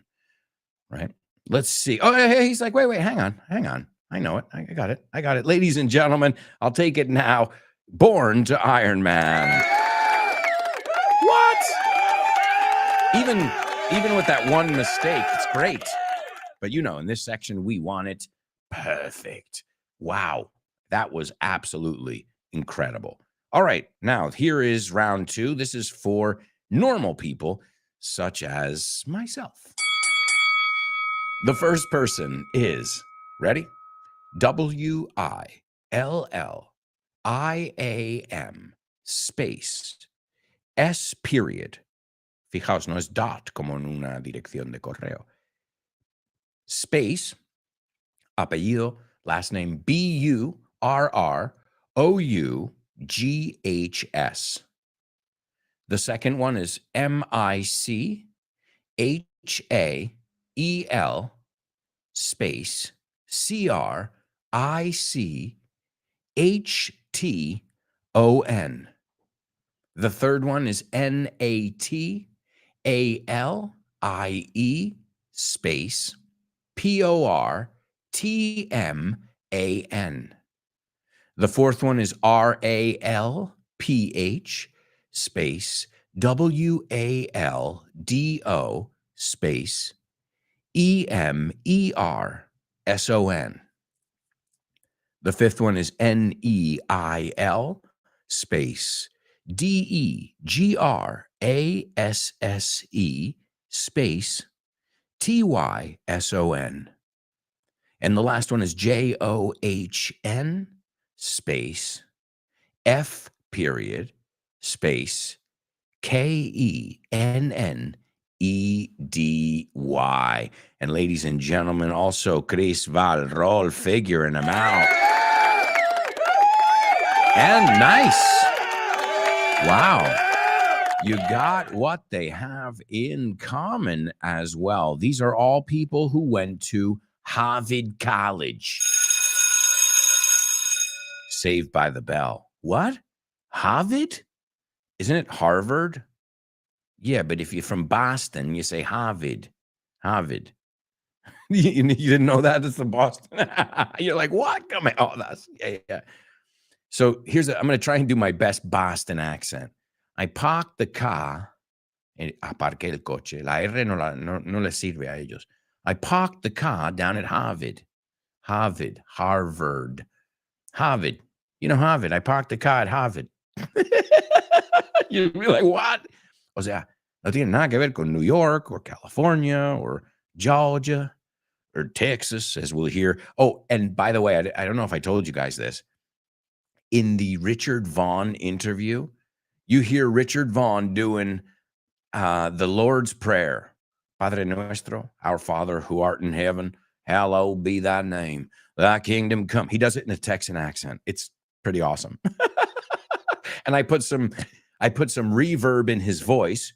Right? Let's see. Oh, hey, he's like, wait, hang on. I know it. I got it. Ladies and gentlemen, I'll take it now. Born to Iron Man. What? Even with that one mistake, it's great. But in this section, we want it perfect. Wow. That was absolutely incredible. All right. Now, here is round 2. This is for normal people, such as myself. The first person is, ready? WILLIAM space S period. Fijaos, no es dot como en una dirección de correo. Space, apellido, last name BURROUGHS. The second one is MICHAEL space CRICHTON. The third one is NATALIE space Portman. The fourth one is RALPH space WALDO space EMERSON. The fifth one is NEIL space DEGRASSE space TYSON. And the last one is JOHN space F period space KENNEDY. And ladies and gentlemen, also Chris Valrol figuring them out. And nice. Wow. You got what they have in common as well. These are all people who went to Harvard College. Saved by the Bell. What? Harvard? Isn't it Harvard? Yeah, but if you're from Boston, you say Harvard. Harvard. You didn't know that? It's the Boston. You're like, what? Come on. Oh, that's, yeah. So I'm going to try and do my best Boston accent. I parked the car. Aparqué el coche. La R no le sirve a ellos. I parked the car down at Harvard. Harvard. You know Harvard. I parked the car at Harvard. You'd be like, what? O sea, no tiene nada que ver con New York or California or Georgia or Texas, as we'll hear. Oh, and by the way, I don't know if I told you guys this. In the Richard Vaughn interview, you hear Richard Vaughn doing the Lord's Prayer. Padre Nuestro, our Father who art in heaven, hallowed be thy name. Thy kingdom come. He does it in a Texan accent. It's pretty awesome. And I put some reverb in his voice,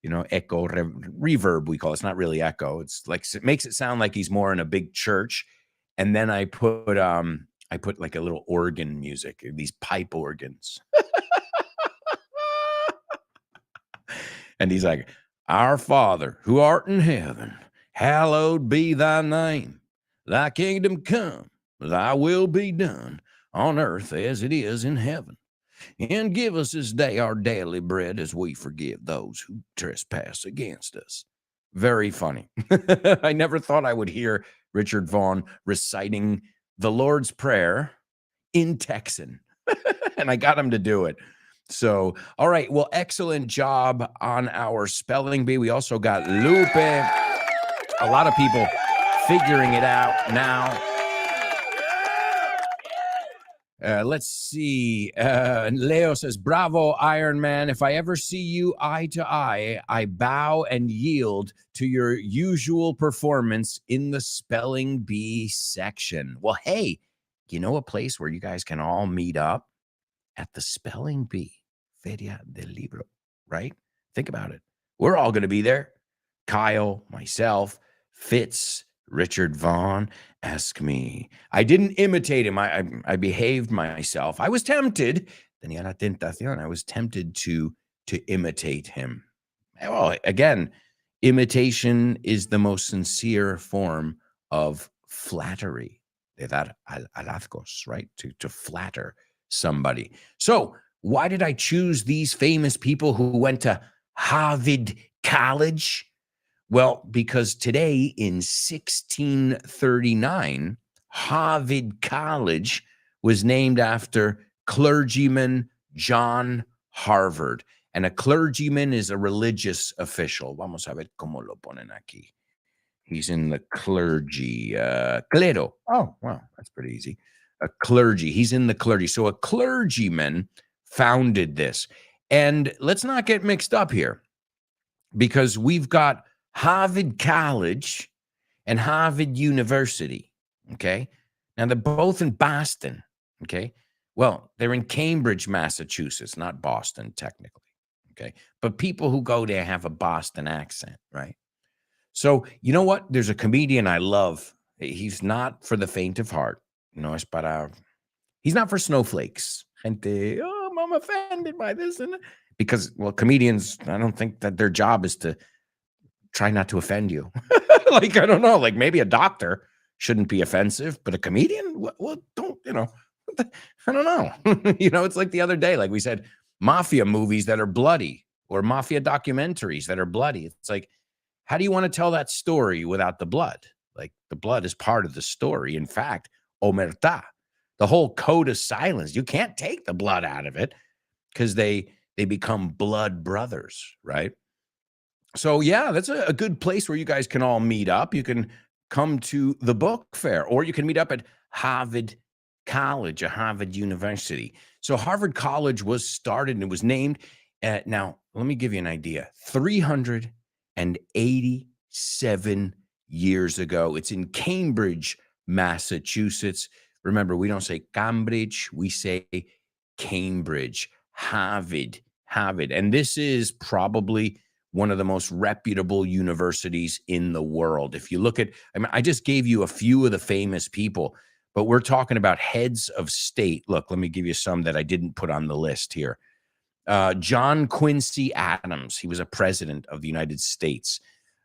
echo, reverb we call it. It's not really echo. It's like, it makes it sound like he's more in a big church. And then I put like a little organ music, these pipe organs. And he's like, our Father who art in heaven, hallowed be thy name. Thy kingdom come, thy will be done on earth as it is in heaven. And give us this day our daily bread as we forgive those who trespass against us. Very funny. I never thought I would hear Richard Vaughn reciting the Lord's Prayer in Texan. And I got him to do it. So, all right. Well, excellent job on our spelling bee. We also got Lupe. A lot of people figuring it out now. Let's see. Leo says, bravo, Iron Man. If I ever see you eye to eye, I bow and yield to your usual performance in the spelling bee section. Well, hey, you know a place where you guys can all meet up? At the spelling bee, Feria del Libro, right? Think about it. We're all going to be there. Kyle, myself, Fitz, Richard Vaughn. Ask me. I didn't imitate him. I behaved myself. I was tempted. Tenía la tentación. I was tempted to imitate him. Well, again, imitation is the most sincere form of flattery. De dar halagos, right? To flatter somebody. So why did I choose these famous people who went to Harvard College? Well, because today in 1639, Harvard College was named after clergyman John Harvard. And a clergyman is a religious official. Vamos a ver cómo lo ponen aquí. He's in the clergy. Clero. Oh, wow. That's pretty easy. A clergy. He's in the clergy. So a clergyman founded this. And let's not get mixed up here, because we've got Harvard College and Harvard University, okay? Now, they're both in Boston, okay? Well, they're in Cambridge, Massachusetts, not Boston, technically, okay? But people who go there have a Boston accent, right? So, you know what? There's a comedian I love. He's not for the faint of heart. No, es para... He's not for snowflakes. Gente, oh, I'm offended by this. And because, well, comedians, I don't think that their job is to try not to offend you. Like, I don't know, like maybe a doctor shouldn't be offensive, but a comedian, well, don't, I don't know. It's like the other day, like we said, mafia movies that are bloody or mafia documentaries that are bloody. It's like, how do you want to tell that story without the blood? Like the blood is part of the story. In fact, omerta, the whole code of silence, you can't take the blood out of it because they become blood brothers, right? So yeah, that's a good place where you guys can all meet up. You can come to the book fair, or you can meet up at Harvard College or Harvard University. So Harvard College was started and it was named. Now, let me give you an idea. 387 years ago. It's in Cambridge, Massachusetts. Remember, we don't say Cambridge, we say Cambridge, Harvard. And this is probably one of the most reputable universities in the world. If you look at, I just gave you a few of the famous people, but we're talking about heads of state. Look, let me give you some that I didn't put on the list here. John Quincy Adams, he was a president of the United States.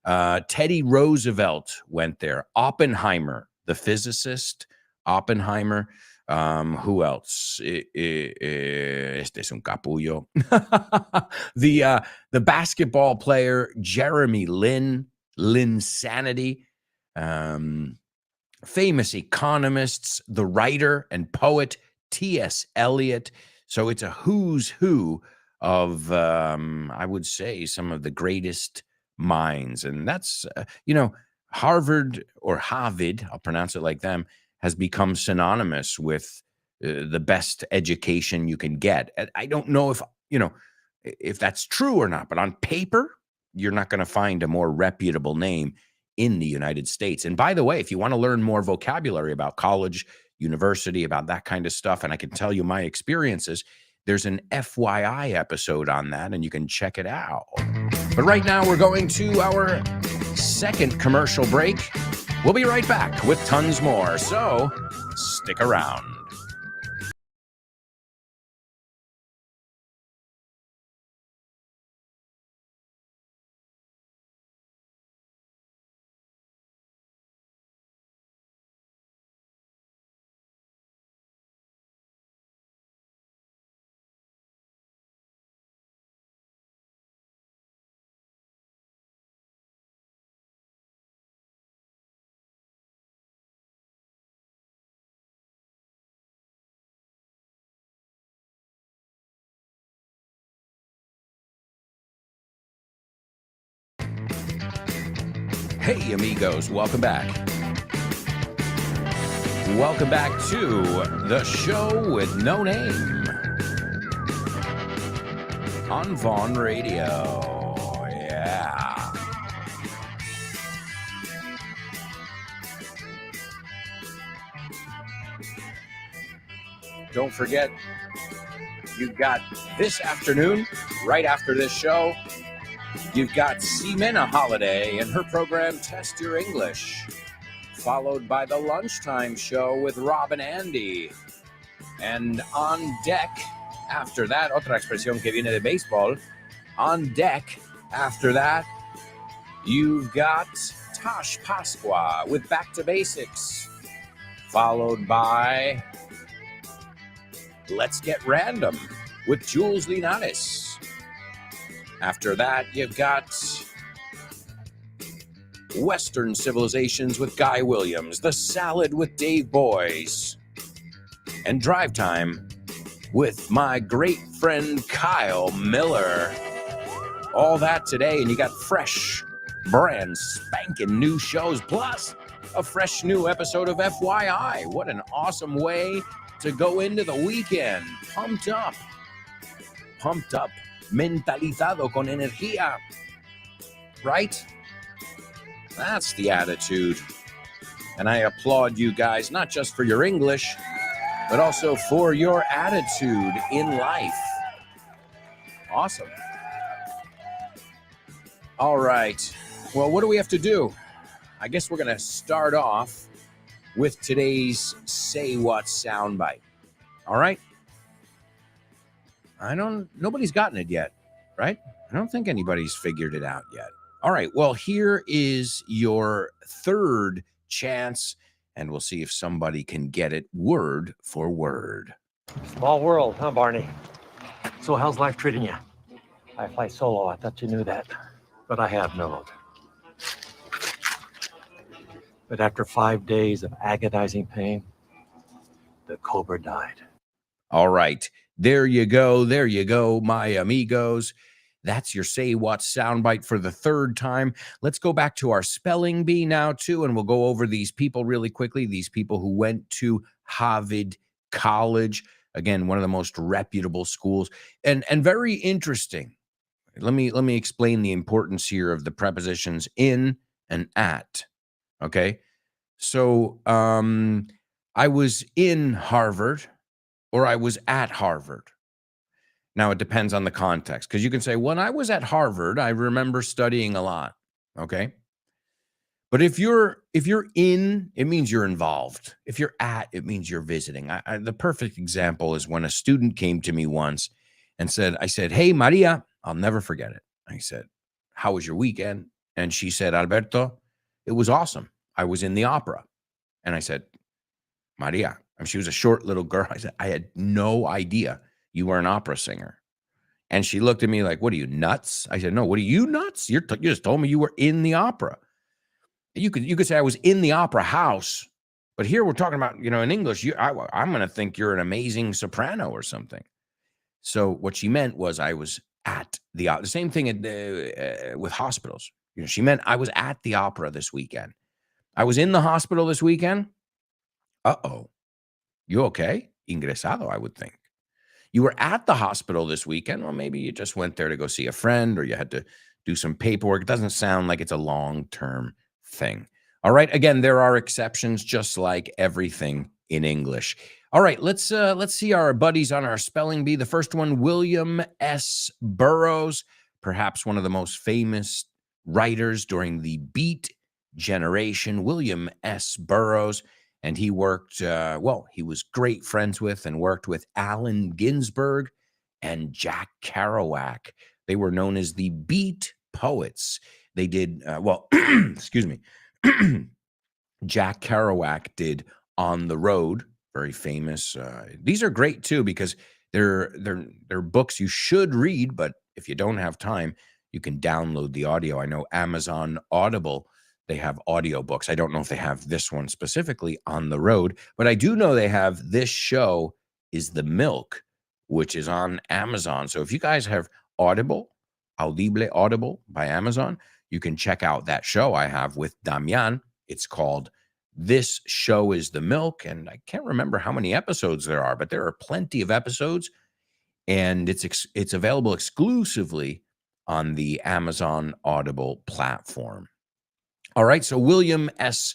Teddy Roosevelt went there. Oppenheimer, the physicist, Oppenheimer. Who else? Este es un capullo. The basketball player Jeremy Linsanity. Famous economists, the writer and poet T.S. Eliot. So it's a who's who of, I would say, some of the greatest minds. And that's, Harvard or Harvard, I'll pronounce it like them, has become synonymous with the best education you can get. I don't know if that's true or not, but on paper, you're not going to find a more reputable name in the United States. And by the way, if you want to learn more vocabulary about college, university, about that kind of stuff, and I can tell you my experiences, there's an FYI episode on that, and you can check it out. But right now, we're going to our second commercial break. We'll be right back with tons more, so stick around. Hey, amigos, welcome back. Welcome back to the show with no name on Vaughn Radio. Yeah. Don't forget, you've got this afternoon, right after this show, you've got Ximena Holiday and her program Test Your English, followed by the lunchtime show with Rob and Andy. And on deck after that, otra expresión que viene de béisbol, on deck after that, you've got Tosh Pasqua with Back to Basics, followed by Let's Get Random with Jules Linares. After that, you've got Western Civilizations with Guy Williams, The Salad with Dave Boyes, and Drive Time with my great friend Kyle Miller. All that today, and you got fresh, brand spanking new shows, plus a fresh new episode of FYI. What an awesome way to go into the weekend. Pumped up. Mentalizado con energía, right? That's the attitude. And I applaud you guys, not just for your English, but also for your attitude in life. Awesome. All right. Well, what do we have to do? I guess we're going to start off with today's Say What soundbite. All right? Nobody's gotten it yet, right? I don't think anybody's figured it out yet. All right. Well, here is your third chance, and we'll see if somebody can get it word for word. Small world, huh, Barney? So how's life treating you? I fly solo. I thought you knew that, but I have mellowed. But after 5 days of agonizing pain, the cobra died. All right. There you go. There you go, my amigos. That's your Say What soundbite for the third time. Let's go back to our spelling bee now, too, and we'll go over these people really quickly. These people who went to Harvard College. Again, one of the most reputable schools. And very interesting. Let me explain the importance here of the prepositions in and at. Okay. So I was in Harvard or I was at Harvard. Now it depends on the context, because you can say, when I was at Harvard, I remember studying a lot. Okay. But if you're in, it means you're involved. If you're at, it means you're visiting. The perfect example is when a student came to me once and I said, hey, Maria, I'll never forget it. I said, how was your weekend? And she said, Alberto, it was awesome. I was in the opera. And I said, Maria, and she was a short little girl. I said, I had no idea you were an opera singer. And she looked at me like, what are you, nuts? I said, no, what are you, nuts? You just told me you were in the opera. You could say I was in the opera house, but here we're talking about, in English, I'm going to think you're an amazing soprano or something. So what she meant was I was at the same thing with hospitals. She meant I was at the opera this weekend. I was in the hospital this weekend. Uh-oh. You okay? Ingresado, I would think. You were at the hospital this weekend. Well, maybe you just went there to go see a friend or you had to do some paperwork. It doesn't sound like it's a long-term thing. All right. Again, there are exceptions, just like everything in English. All right. Let's see our buddies on our spelling bee. The first one, William S. Burroughs, perhaps one of the most famous writers during the Beat generation. William S. Burroughs. And he worked, he was great friends with and worked with Allen Ginsberg and Jack Kerouac. They were known as the Beat Poets. They did, excuse me, Jack Kerouac did On the Road, very famous. These are great, too, because they're books you should read, but if you don't have time, you can download the audio. I know Amazon Audible, they have audiobooks. I don't know if they have this one specifically, On the Road, but I do know they have This Show is the Milk, which is on Amazon. So if you guys have Audible by Amazon, you can check out that show I have with Damian. It's called This Show is the Milk, and I can't remember how many episodes there are, but there are plenty of episodes, and it's available exclusively on the Amazon Audible platform. All right, so William S.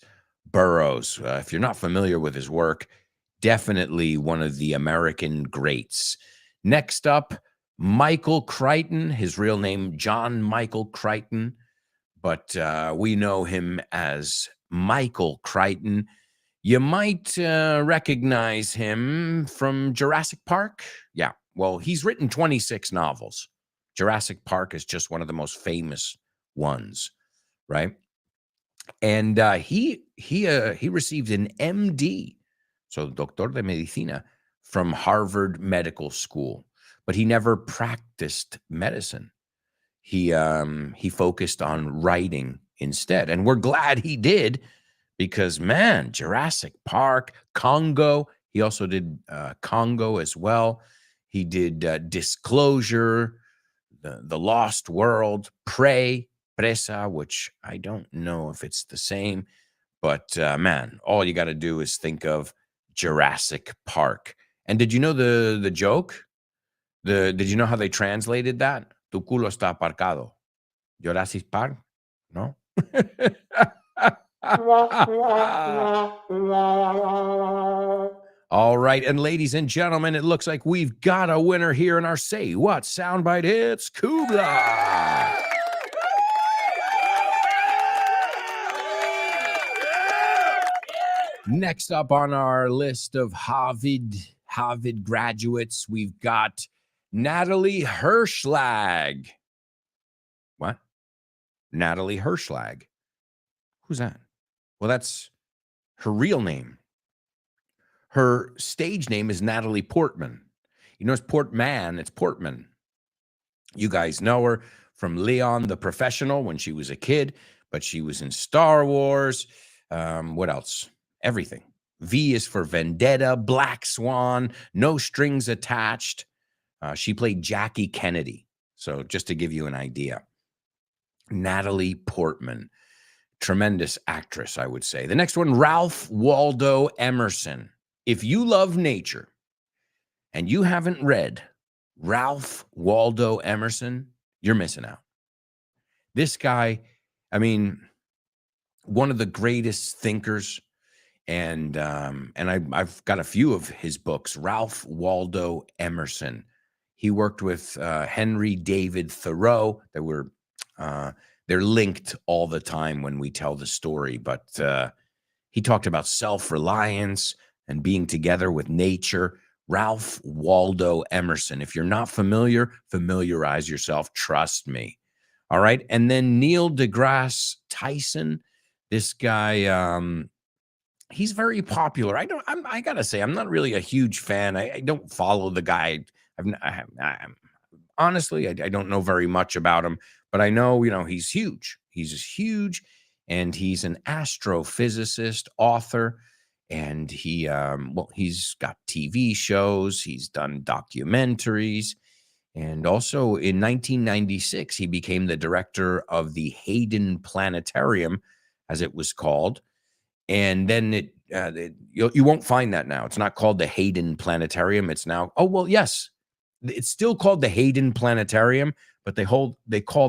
Burroughs, if you're not familiar with his work, definitely one of the American greats. Next up, Michael Crichton, his real name, John Michael Crichton, but we know him as Michael Crichton. You might recognize him from Jurassic Park. Yeah, well, he's written 26 novels. Jurassic Park is just one of the most famous ones, right? And he received an MD, so Doctor de Medicina, from Harvard Medical School, but he never practiced medicine. He focused on writing instead, and we're glad he did, because man, Jurassic Park, Congo. He also did Congo as well. He did Disclosure, the Lost World, Presa, which I don't know if it's the same, but man, all you got to do is think of Jurassic Park. And did you know the joke? Did you know how they translated that? Tu culo está aparcado. Jurassic Park? No? All right, and ladies and gentlemen, it looks like we've got a winner here in our Say What soundbite. It's Kubla. Next up on our list of Harvard graduates, we've got Natalie Hirschlag. What? Natalie Hirschlag. Who's that? Well, that's her real name. Her stage name is Natalie Portman. You know, it's Portman, it's Portman. You guys know her from Leon the Professional when she was a kid, but she was in Star Wars. What else? Everything. V is for Vendetta, Black Swan, No Strings Attached. She played Jackie Kennedy. So just to give you an idea. Natalie Portman, tremendous actress, I would say. The next one, Ralph Waldo Emerson. If you love nature and you haven't read Ralph Waldo Emerson, you're missing out. This guy, I mean, one of the greatest thinkers, and I've got a few of his books. Ralph Waldo Emerson. He worked with Henry David Thoreau. They're linked all the time when we tell the story, but he talked about self-reliance and being together with nature. Ralph Waldo Emerson. If you're not familiar, familiarize yourself. Trust me. All right. And then Neil deGrasse Tyson. This guy, he's very popular. I gotta say, I'm not really a huge fan. I don't follow the guy. Honestly, I don't know very much about him, but I know, he's huge. He's huge, and he's an astrophysicist, author. And he's got TV shows. He's done documentaries. And also in 1996, he became the director of the Hayden Planetarium, as it was called. And then you won't find that now. It's not called the Hayden Planetarium. It's now, yes, it's still called the Hayden Planetarium, but they call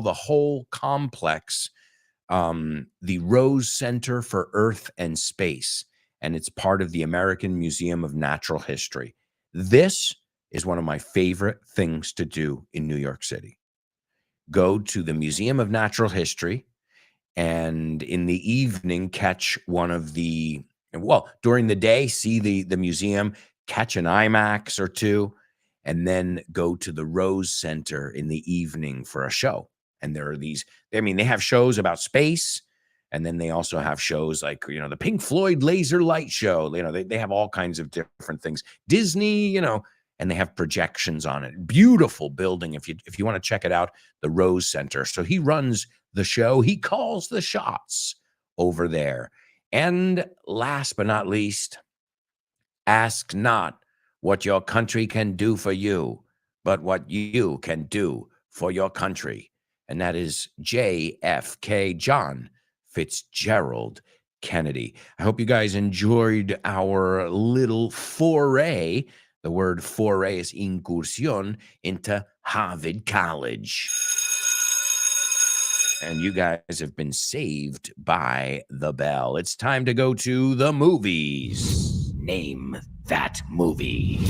the whole complex the Rose Center for Earth and Space. And it's part of the American Museum of Natural History. This is one of my favorite things to do in New York City. Go to the Museum of Natural History, and in the evening, catch during the day, see the museum, catch an IMAX or two, and then go to the Rose Center in the evening for a show. And there are they have shows about space. And then they also have shows like, the Pink Floyd Laser Light Show. They have all kinds of different things. Disney, and they have projections on it. Beautiful building. If you want to check it out, the Rose Center. So he runs the show. He calls the shots over there. And last but not least, ask not what your country can do for you, but what you can do for your country. And that is JFK, John Fitzgerald Kennedy. I hope you guys enjoyed our little foray. The word foray is incursión into Harvard College. And you guys have been saved by the bell. It's time to go to the movies. Name that movie.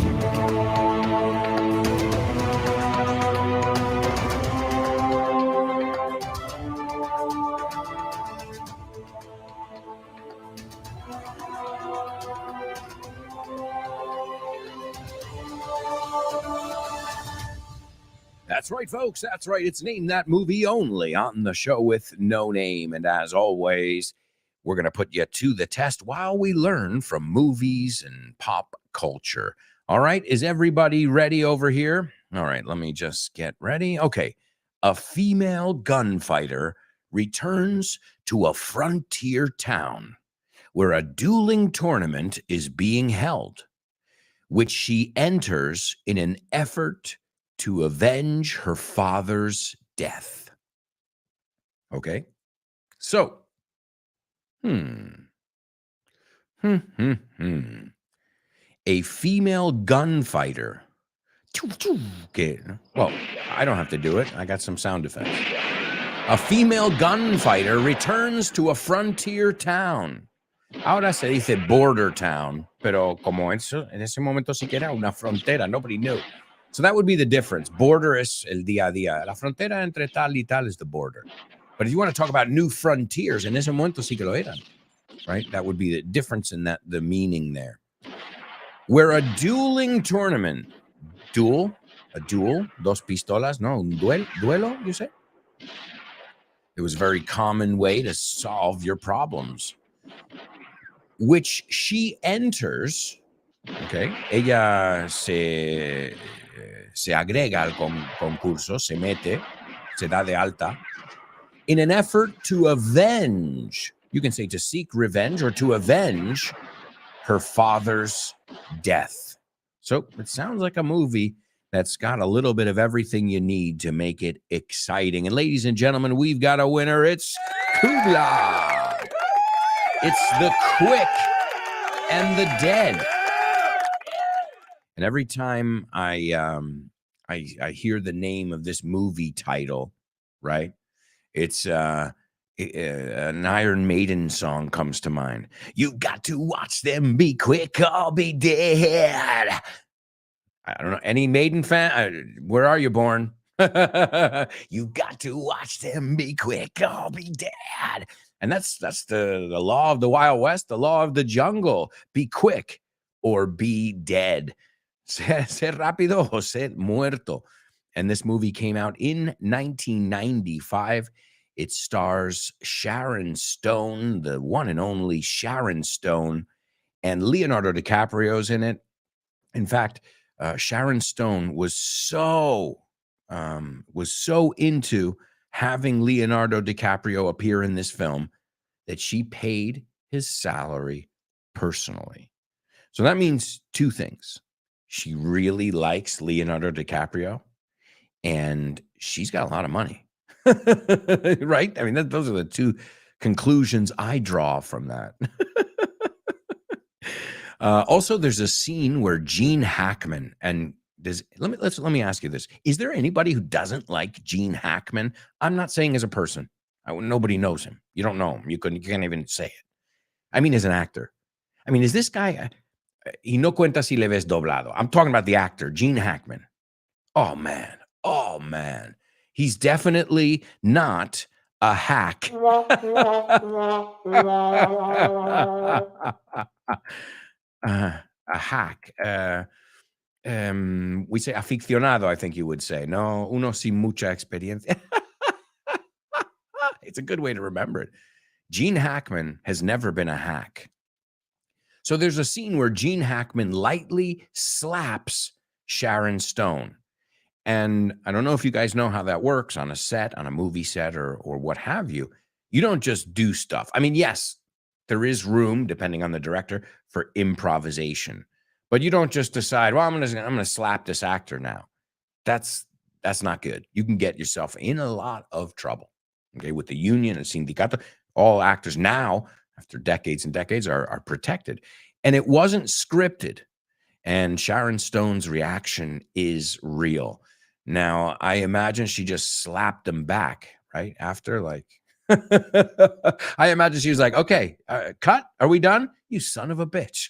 That's right, folks. That's right. It's Name That Movie only on the show with no name. And as always, we're going to put you to the test while we learn from movies and pop culture. All right. Is everybody ready over here? All right. Let me just get ready. Okay. A female gunfighter returns to a frontier town where a dueling tournament is being held, which she enters in an effort to avenge her father's death. Okay. So, a female gunfighter. Okay. Well, I don't have to do it. I got some sound effects. A female gunfighter returns to a frontier town. Ahora se dice border town, pero como eso, en ese momento sí que era una frontera. Nobody knew. So that would be the difference. Border es el día a día. La frontera entre tal y tal is the border. But if you want to talk about new frontiers, en ese momento sí que lo eran. Right? That would be the difference in that, the meaning there. Where a dueling tournament, a duel, dos pistolas, no, un duelo, you say? It was a very common way to solve your problems, which she enters. Okay. Ella se agrega al concurso, se mete, se da de alta, in an effort to avenge, you can say to seek revenge or to avenge her father's death. So it sounds like a movie that's got a little bit of everything you need to make it exciting. And ladies and gentlemen, we've got a winner. It's Kubla. It's the quick and the dead. And every time I hear the name of this movie title, right? It's an Iron Maiden song comes to mind. You got to watch them be quick, I'll be dead. I don't know. Any Maiden fan? Where are you born? You got to watch them be quick, I'll be dead. And that's the law of the Wild West, the law of the jungle. Be quick or be dead. Ser rápido o ser muerto. And this movie came out in 1995. It stars Sharon Stone, the one and only Sharon Stone, and Leonardo DiCaprio's in it. In fact, Sharon Stone was so into having Leonardo DiCaprio appear in this film that she paid his salary personally. So that means two things. She really likes Leonardo DiCaprio, and she's got a lot of money, right? I mean, those are the two conclusions I draw from that. Also, there's a scene where Gene Hackman and let me ask you this: is there anybody who doesn't like Gene Hackman? I'm not saying as a person. Nobody knows him. You don't know him. You can't even say it. I mean, as an actor. I mean, is this guy? Y no cuenta si le ves doblado. I'm talking about the actor, Gene Hackman. Oh man. He's definitely not a hack. A hack. We say aficionado, I think you would say. No, uno sin mucha experiencia. It's a good way to remember it. Gene Hackman has never been a hack. So there's a scene where Gene Hackman lightly slaps Sharon Stone. And I don't know if you guys know how that works on a set, on a movie set, or what have you. You don't just do stuff. I mean, yes, there is room, depending on the director, for improvisation. But you don't just decide, well, I'm gonna slap this actor now. That's not good. You can get yourself in a lot of trouble. Okay, with the union and sindicato, all actors now, after decades and decades, are protected. And it wasn't scripted. And Sharon Stone's reaction is real. Now, I imagine she just slapped him back, right? After, like, I imagine she was like, okay, cut. Are we done? You son of a bitch.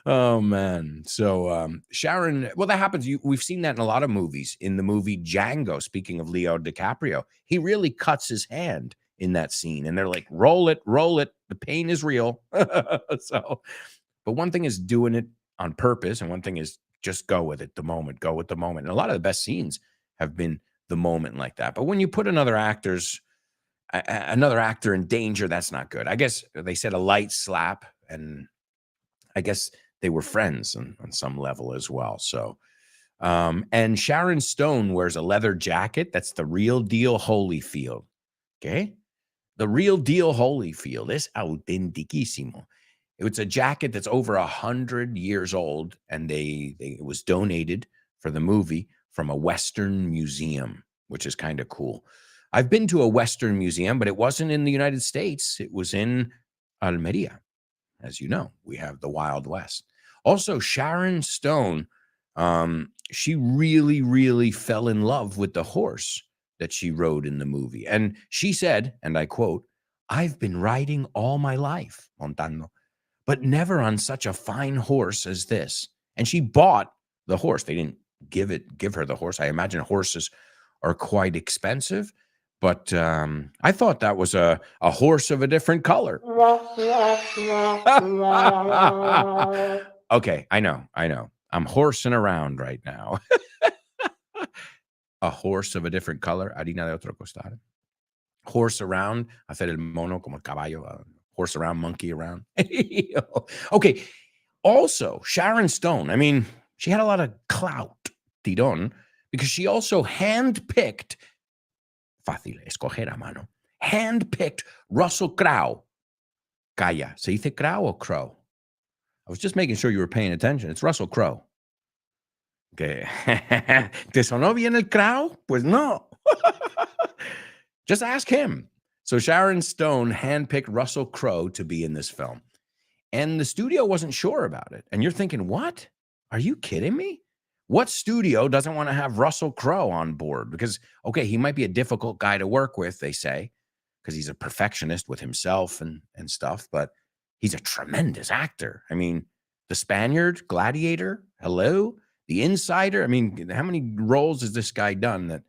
Oh, man. So Sharon, well, that happens. We've seen that in a lot of movies. In the movie Django, speaking of Leo DiCaprio, he really cuts his hand in that scene. And they're like, roll it. The pain is real. So, but one thing is doing it on purpose, and one thing is just go with it, go with the moment. And a lot of the best scenes have been the moment like that. But when you put another actor in danger, that's not good. I guess they said a light slap, and I guess they were friends on some level as well. So, and Sharon Stone wears a leather jacket. That's the real deal Holyfield. Okay. The real deal Holyfield is autentiquísimo. It's a jacket that's over 100 years old, and it was donated for the movie from a Western museum, which is kind of cool. I've been to a Western museum, but it wasn't in the United States. It was in Almeria. As you know, we have the Wild West. Also, Sharon Stone, she really, really fell in love with the horse that she rode in the movie. And she said, and I quote, "I've been riding all my life, montando, but never on such a fine horse as this." And she bought the horse. They didn't give her the horse. I imagine horses are quite expensive, but I thought that was a horse of a different color. Okay, I know. I'm horsing around right now. a horse of a different color, harina de otro costal. Horse around, hacer el mono como el caballo, horse around, monkey around. Okay. Also, Sharon Stone, I mean, she had a lot of clout, tirón, because she also handpicked, fácil, escoger a mano, handpicked Russell Crowe. Calla, ¿se dice Crowe o Crow? I was just making sure you were paying attention. It's Russell Crowe. Okay. ¿Te sonó bien el Crowe? Pues no. Just ask him. So Sharon Stone handpicked Russell Crowe to be in this film. And the studio wasn't sure about it. And you're thinking, what? Are you kidding me? What studio doesn't want to have Russell Crowe on board? Because, okay, he might be a difficult guy to work with, they say, because he's a perfectionist with himself and stuff, but he's a tremendous actor. I mean, The Spaniard, Gladiator, hello, The Insider. I mean, how many roles has this guy done that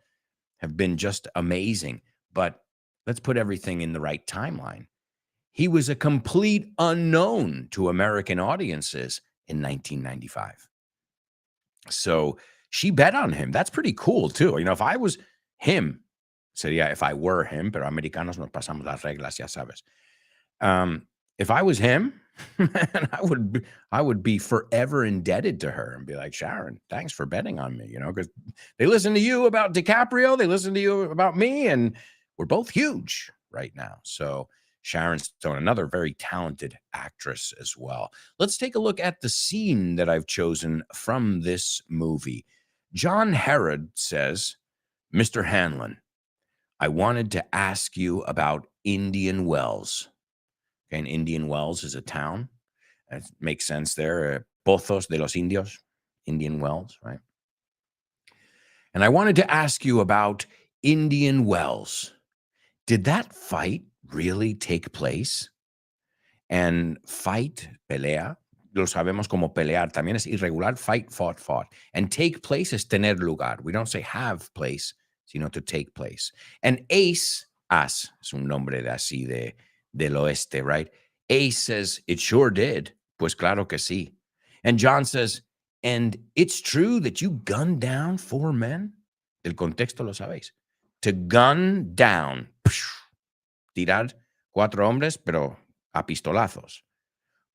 have been just amazing? But let's put everything in the right timeline. He was a complete unknown to American audiences in 1995. So she bet on him. That's pretty cool, too. You know, if I was him, sería if I were him, pero americanos nos pasamos las reglas, ya sabes. If I was him, man, I would be forever indebted to her and be like, Sharon, thanks for betting on me, you know, because they listen to you about DiCaprio, they listen to you about me, and we're both huge right now. So Sharon Stone, another very talented actress as well. Let's take a look at the scene that I've chosen from this movie. John Herod says, Mr. Hanlon, I wanted to ask you about Indian Wells. Okay, and Indian Wells is a town. It makes sense there. Pozos de los Indios, Indian Wells, right? And I wanted to ask you about Indian Wells. Did that fight really take place? And fight, pelea, lo sabemos como pelear. También es irregular, fight, fought. And take place is tener lugar. We don't say have place, sino to take place. And Ace, as es un nombre de así del oeste, right? Ace says, it sure did. Pues claro que sí. And John says, and it's true that you gunned down 4 men? El contexto lo sabéis. To gun down, tirar 4 hombres, pero a pistolazos,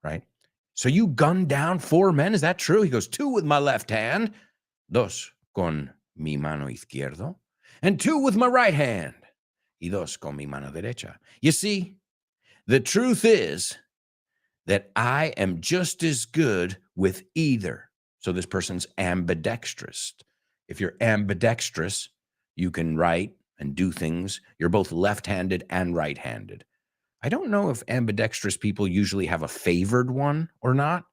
right? So you gunned down 4 men? Is that true? He goes, 2 with my left hand, 2 con mi mano izquierdo, and 2 with my right hand, y 2 con mi mano derecha. You see, the truth is that I am just as good with either. So this person's ambidextrous. If you're ambidextrous, you can write and do things. You're both left-handed and right-handed. I don't know if ambidextrous people usually have a favored one or not,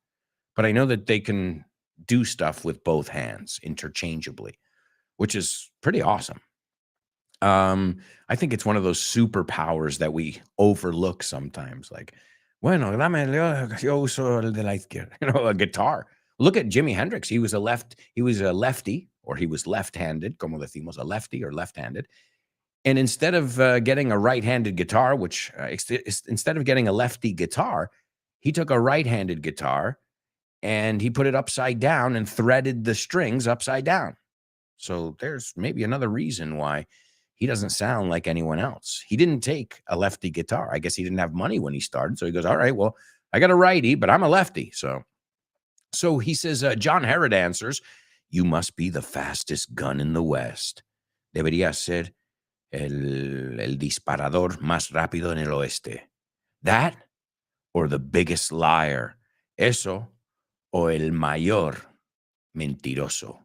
but I know that they can do stuff with both hands interchangeably, which is pretty awesome. I think it's one of those superpowers that we overlook sometimes. Like, bueno, yo uso el de la izquierda, you know, a guitar. Look at Jimi Hendrix. He was a lefty, or he was left-handed, como decimos, a lefty or left-handed. And instead of getting a right-handed guitar, which instead of getting a lefty guitar, he took a right-handed guitar and he put it upside down and threaded the strings upside down. So there's maybe another reason why he doesn't sound like anyone else. He didn't take a lefty guitar. I guess he didn't have money when he started. So he goes, all right, well, I got a righty, but I'm a lefty. So he says, John Herod answers, you must be the fastest gun in the West. Debería ser el disparador más rápido en el oeste. That or the biggest liar. Eso o el mayor mentiroso.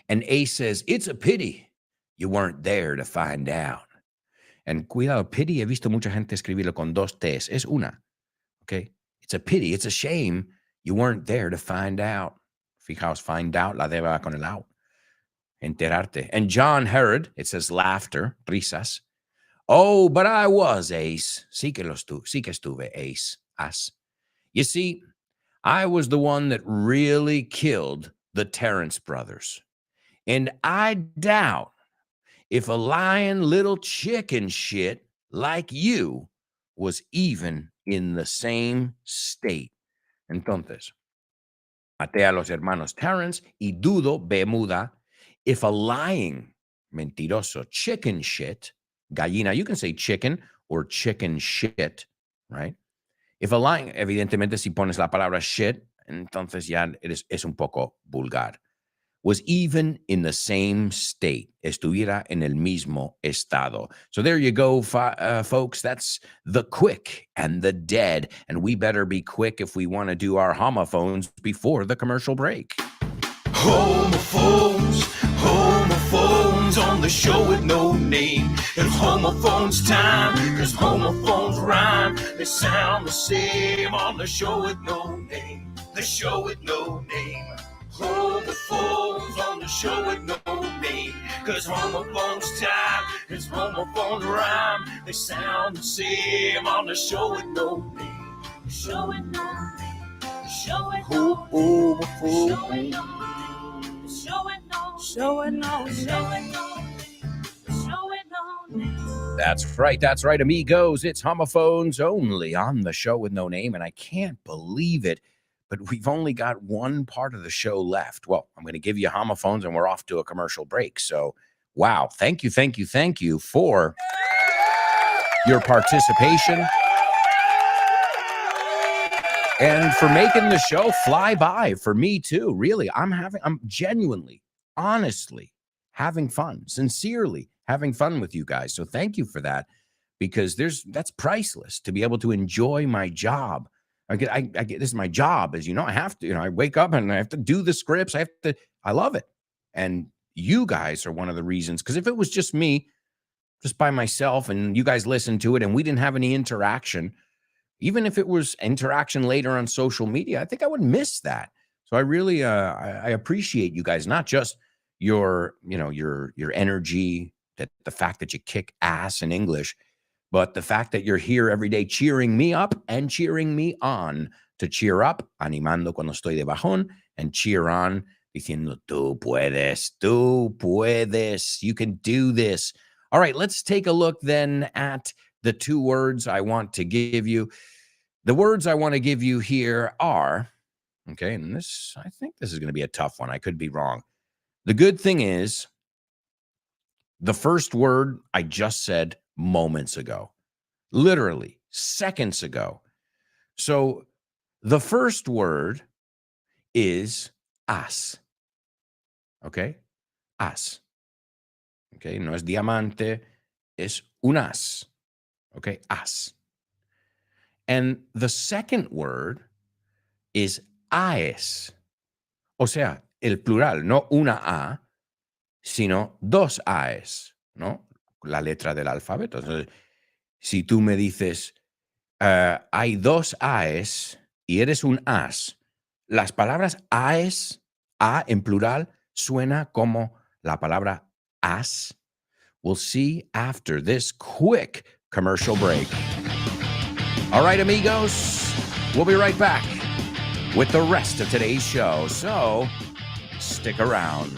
And Ace says, it's a pity you weren't there to find out. And cuidado, pity, he visto mucha gente escribirlo con 2 T's. Es una. Okay? It's a pity. It's a shame you weren't there to find out. Fijaos, find out, la D va con el out. Enterarte. And John Herod, it says laughter, risas. Oh, but I was, Ace. Sí que estuve, Ace. As. You see, I was the one that really killed the Terrence brothers. And I doubt if a lying little chicken shit like you was even in the same state. Entonces, maté a los hermanos Terrence y dudo, B muda, if a lying mentiroso. Chicken shit, gallina. You can say chicken or chicken shit, right? If a line, evidentemente, si pones la palabra shit, entonces ya es un poco vulgar. Was even in the same state, estuviera en el mismo estado. So there you go, folks. That's the quick and the dead. And we better be quick if we want to do our homophones before the commercial break. Homophones, homophones on the show with no name. It's homophones time, cause homophones rhyme. They sound the same on the show with no name. The show with no name. Homophones on the show with no name. Cause homophones time, cause homophones rhyme. They sound the same on the show with no name. The show with no name. The show with no name. The show with no name. That's right, amigos. It's homophones only on the show with no name, and I can't believe it, but we've only got one part of the show left. Well, I'm going to give you homophones, and we're off to a commercial break. So, wow, thank you for your participation and for making the show fly by for me too. Really, I'm genuinely, honestly having fun, sincerely having fun with you guys. So thank you for that, because that's priceless to be able to enjoy my job. I get this is my job, as you know. I have to, I wake up and I have to do the scripts. I love it. And you guys are one of the reasons, because if it was just me, just by myself, and you guys listened to it and we didn't have any interaction, even if it was interaction later on social media, I think I would miss that. So I really, I appreciate you guys, not just your energy, that the fact that you kick ass in English, but the fact that you're here every day cheering me up and cheering me on. To cheer up, animando cuando estoy de bajón, and cheer on, diciendo, tú puedes, you can do this. All right, let's take a look then at the two words I want to give you. The words I want to give you here are, okay, and I think this is going to be a tough one. I could be wrong. The good thing is, the first word I just said moments ago, literally seconds ago. So the first word is as. Okay? As. Okay? No es diamante, es un as. Okay? As. And the second word is aes. O sea, el plural, no una A, sino dos A's, ¿no? La letra del alfabeto. Entonces, si tú me dices, hay dos A's y eres un as, las palabras A's, A en plural, suena como la palabra as. We'll see after this quick commercial break. All right, amigos, we'll be right back with the rest of today's show. So stick around.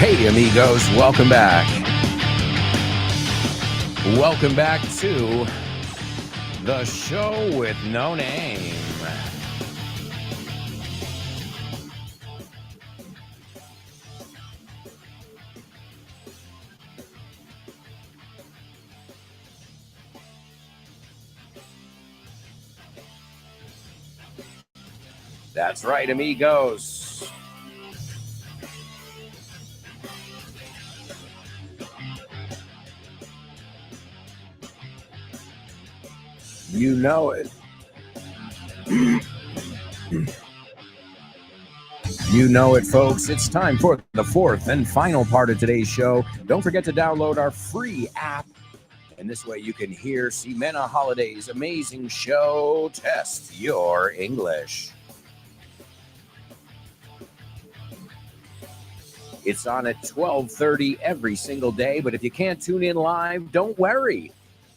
Hey, amigos, welcome back. Welcome back to the show with no name. That's right, amigos. You know it. You know it, folks. It's time for the fourth and final part of today's show. Don't forget to download our free app. And this way you can hear Ximena Holiday's amazing show, Test Your English. It's on at 12:30 every single day, but if you can't tune in live, don't worry.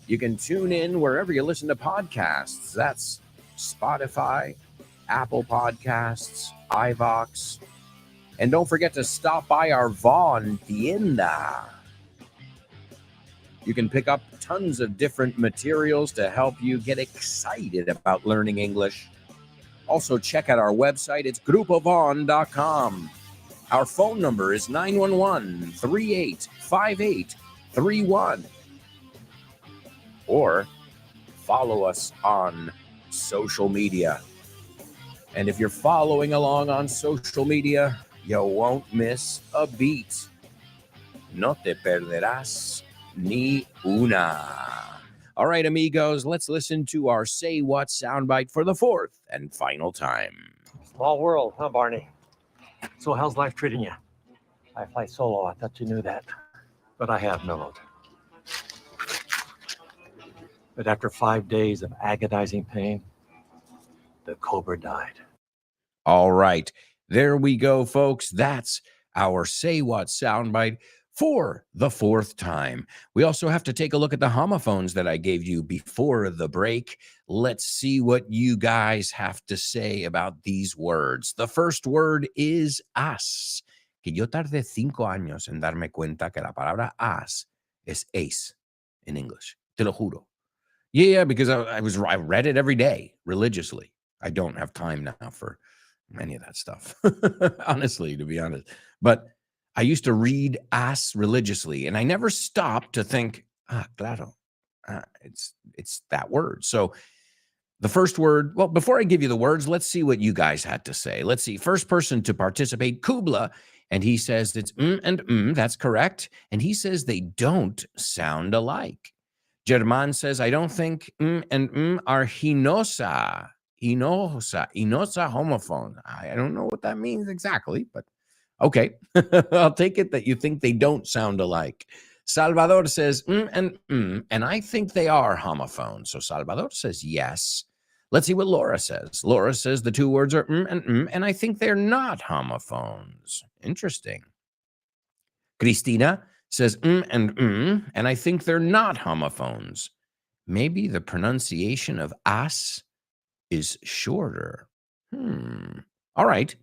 You can tune in wherever you listen to podcasts. That's Spotify, Apple Podcasts, iVox. And don't forget to stop by our Von Tienda. You can pick up tons of different materials to help you get excited about learning English. Also, check out our website. It's grupovon.com. Our phone number is 911-385831. Or follow us on social media. And if you're following along on social media, you won't miss a beat. No te perderás ni una. All right, amigos, let's listen to our Say What soundbite for the fourth and final time. Small world, huh, Barney? So how's life treating you? I fly solo. I thought you knew that, but I have mellowed. But after 5 days of agonizing pain, the cobra died. All right, there we go, folks. That's our Say What soundbite for the fourth time. We also have to take a look at the homophones that I gave you before the break. Let's see what you guys have to say about these words. The first word is as. Que yo tardé 5 años en darme cuenta que la palabra as es ace in English. Te lo juro. Yeah, because I read it every day religiously. I don't have time now for any of that stuff, honestly, to be honest. But I used to read as religiously, and I never stopped to think, claro, it's that word. So the first word, well, before I give you the words, let's see what you guys had to say. Let's see. First person to participate, Kubla, and he says it's and that's correct. And he says they don't sound alike. German says, I don't think and are hinosa homophone. I don't know what that means exactly, but okay. I'll take it that you think they don't sound alike. Salvador says, and I think they are homophones. So Salvador says yes. Let's see what Laura says. Laura says the two words are and I think they're not homophones. Interesting. Cristina says and I think they're not homophones. Maybe the pronunciation of as is shorter. All right.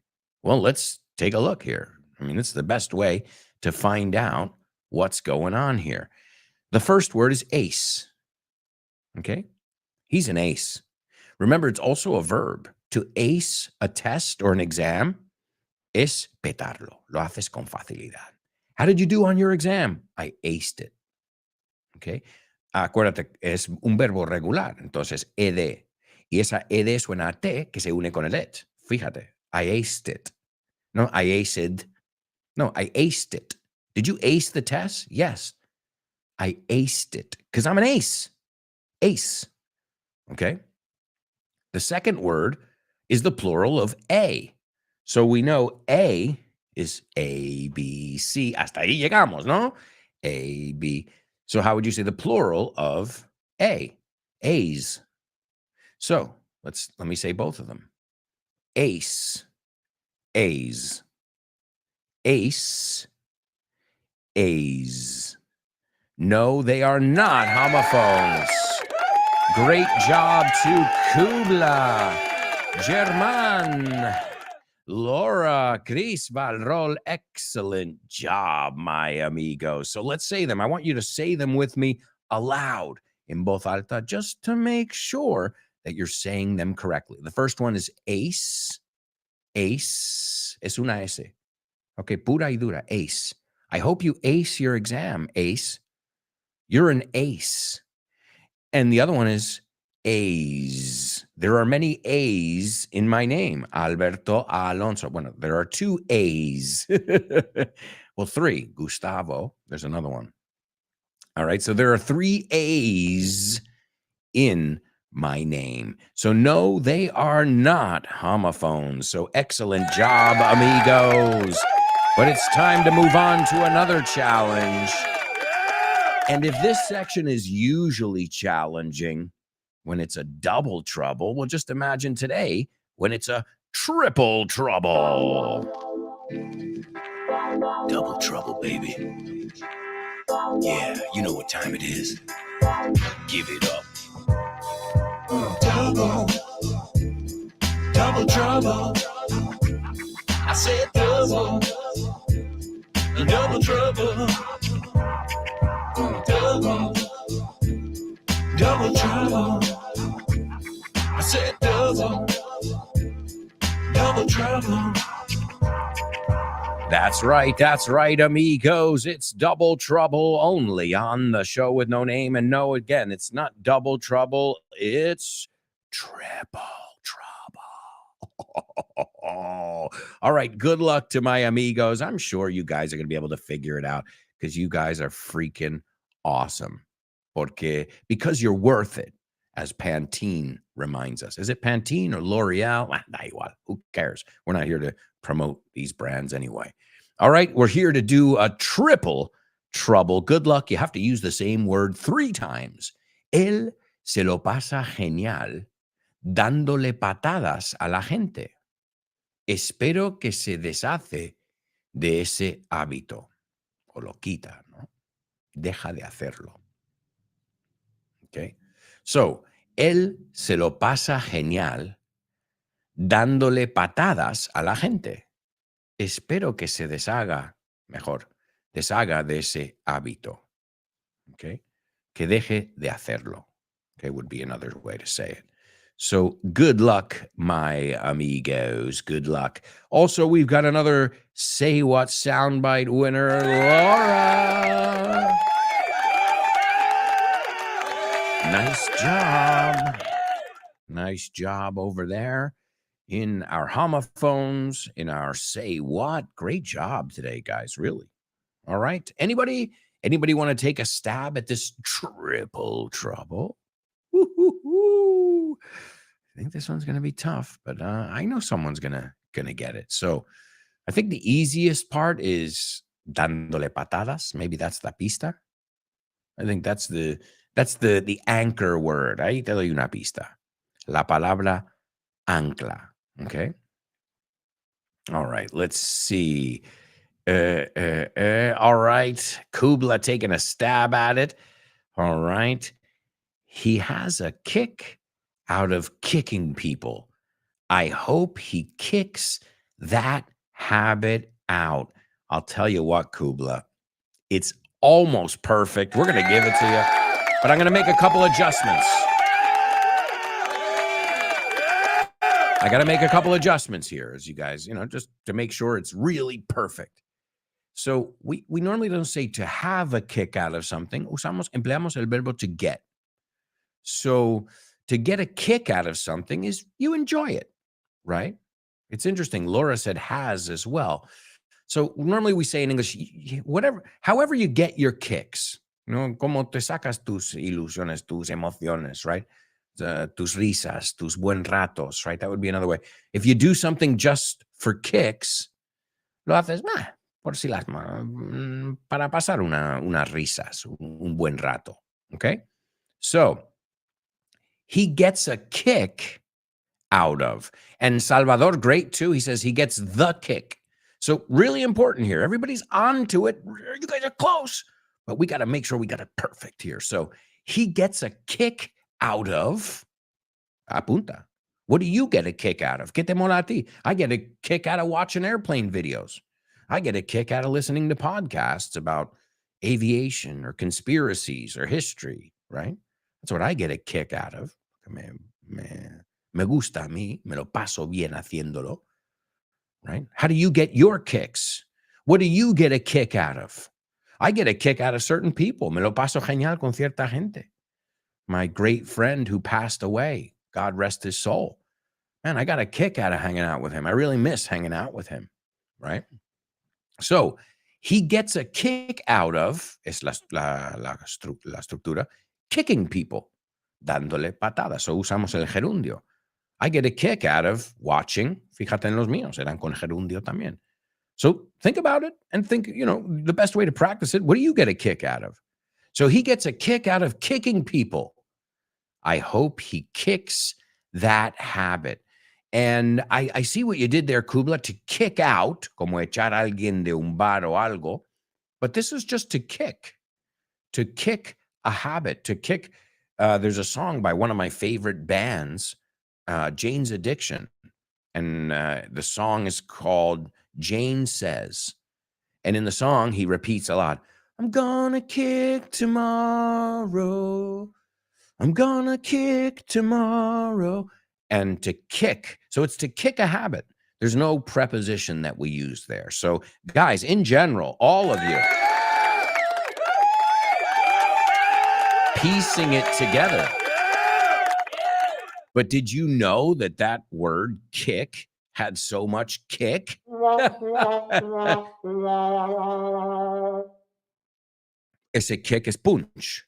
Well, let's take a look here. I mean, it's the best way to find out what's going on here. The first word is ace. Okay? He's an ace. Remember, it's also a verb. To ace a test or an exam es petarlo. Lo haces con facilidad. How did you do on your exam? I aced it. Okay? Acuérdate, es un verbo regular. Entonces, ed. Y esa ed suena a T que se une con el et. Fíjate, I aced it. No, I aced. No, I aced it. Did you ace the test? Yes. I aced it because I'm an ace. Ace. Okay? The second word is the plural of A. So we know A is A, B, C. Hasta ahí llegamos, ¿no? A, B. So how would you say the plural of A? A's. So let me say both of them. Ace, A's. Ace, A's. No, they are not homophones. Great job to Kubla. German. Laura, Chris, Valrol, excellent job, my amigos. So let's say them. I want you to say them with me aloud in voz alta just to make sure that you're saying them correctly. The first one is ace. Ace. Es una S. Okay, pura y dura. Ace. I hope you ace your exam, ace. You're an ace. And the other one is A's. There are many A's in my name. Alberto Alonso. Bueno, there are 2 A's. Well, 3. Gustavo. There's another one. All right. So there are 3 A's in my name. So no, they are not homophones. So excellent job, amigos. But it's time to move on to another challenge. And if this section is usually challenging when it's a double trouble, well, just imagine today when it's a triple trouble. Double trouble, baby. Yeah, you know what time it is. Give it up. Double trouble. I said double trouble. Double trouble. I said double trouble. That's right, amigos. It's double trouble only on the show with no name. And no, again, it's not double trouble. It's triple trouble. All right. Good luck to my amigos. I'm sure you guys are going to be able to figure it out because you guys are freaking awesome. Because you're worth it, as Pantene reminds us. Is it Pantene or L'Oreal? Da igual. Who cares? We're not here to promote these brands anyway. All right, we're here to do a triple trouble. Good luck. You have to use the same word 3 times. Él se lo pasa genial dándole patadas a la gente. Espero que se deshace de ese hábito. O lo quita, ¿no? Deja de hacerlo. Okay. So, él se lo pasa genial dándole patadas a la gente. Espero que se deshaga de ese hábito. Okay. Que deje de hacerlo. Okay, would be another way to say it. So, good luck, my amigos. Good luck. Also, we've got another Say What soundbite winner, Laura. Nice job. Nice job over there in our homophones, in our Say What. Great job today, guys, really. All right. Anybody want to take a stab at this triple trouble? Woo-hoo-hoo. I think this one's going to be tough, but I know someone's gonna get it. So I think the easiest part is dándole patadas. Maybe that's la pista. I think that's the anchor word. Ahí te doy una pista. La palabra ancla. Okay. All right. Let's see. All right. Kubla taking a stab at it. All right. He has a kick out of kicking people. I hope he kicks that habit out. I'll tell you what, Kubla. It's almost perfect. We're going to give it to you, but I'm going to make a couple adjustments. I got to make a couple adjustments here, as you guys, just to make sure it's really perfect. So we normally don't say to have a kick out of something. Empleamos el verbo to get. So to get a kick out of something is you enjoy it, right? It's interesting. Laura said has as well. So normally we say in English, however you get your kicks, como te sacas tus ilusiones, tus emociones, right? Tus risas, tus buen ratos, right? That would be another way. If you do something just for kicks, lo haces, por si las, para pasar unas risas, un buen rato, okay? So, he gets a kick out of. And Salvador, great too. He says he gets the kick. So really important here. Everybody's on to it. You guys are close, but we got to make sure we got it perfect here. So he gets a kick out of, apunta, What do you get a kick out of? ¿Qué te mola a ti? I get a kick out of watching airplane videos. I get a kick out of listening to podcasts about aviation or conspiracies or history, right? That's what I get a kick out of. Me gusta a mí, me lo paso bien haciéndolo, right? How do you get your kicks? What do you get a kick out of? I get a kick out of certain people. Me lo paso genial con cierta gente. My great friend who passed away, God rest his soul. Man, I got a kick out of hanging out with him. I really miss hanging out with him, right? So he gets a kick out of, es la estructura, kicking people, dándole patadas. So usamos el gerundio. I get a kick out of watching, fíjate en los míos, eran con gerundio también. So think about it and think, the best way to practice it. What do you get a kick out of? So he gets a kick out of kicking people. I hope he kicks that habit. And I see what you did there, Kubla, to kick out, como echar a alguien de un bar o algo. But this is just to kick a habit, to kick. There's a song by one of my favorite bands, Jane's Addiction. And the song is called Jane Says. And in the song, he repeats a lot, I'm gonna kick tomorrow. I'm gonna kick tomorrow. And to kick, so it's to kick a habit. There's no preposition that we use there. So guys, in general, all of you, piecing it together. But did you know that word kick had so much kick? Ese kick is punch.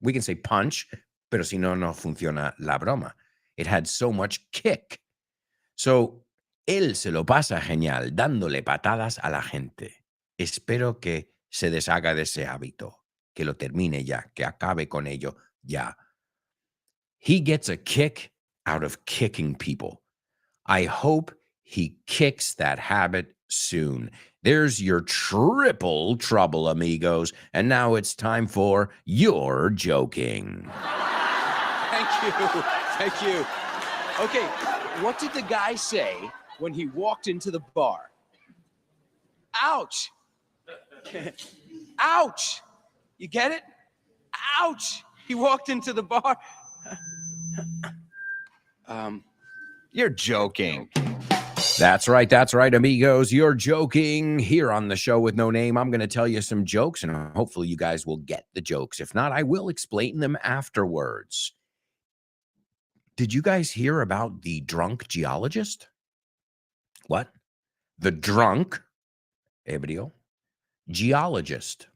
We can say punch, pero si no funciona la broma. It had so much kick. So, él se lo pasa genial dándole patadas a la gente. Espero que se deshaga de ese hábito, que lo termine ya, que acabe con ello ya. He gets a kick out of kicking people. I hope he kicks that habit soon. There's your triple trouble, amigos. And now it's time for You're Joking. Thank you. Thank you. Okay, what did the guy say when he walked into the bar? Ouch. Ouch. You get it? Ouch. He walked into the bar. You're joking. That's right, amigos. You're joking. Here on the show with no name, I'm going to tell you some jokes, and hopefully you guys will get the jokes. If not, I will explain them afterwards. Did you guys hear about the drunk geologist? What? The drunk, ebrio, geologist.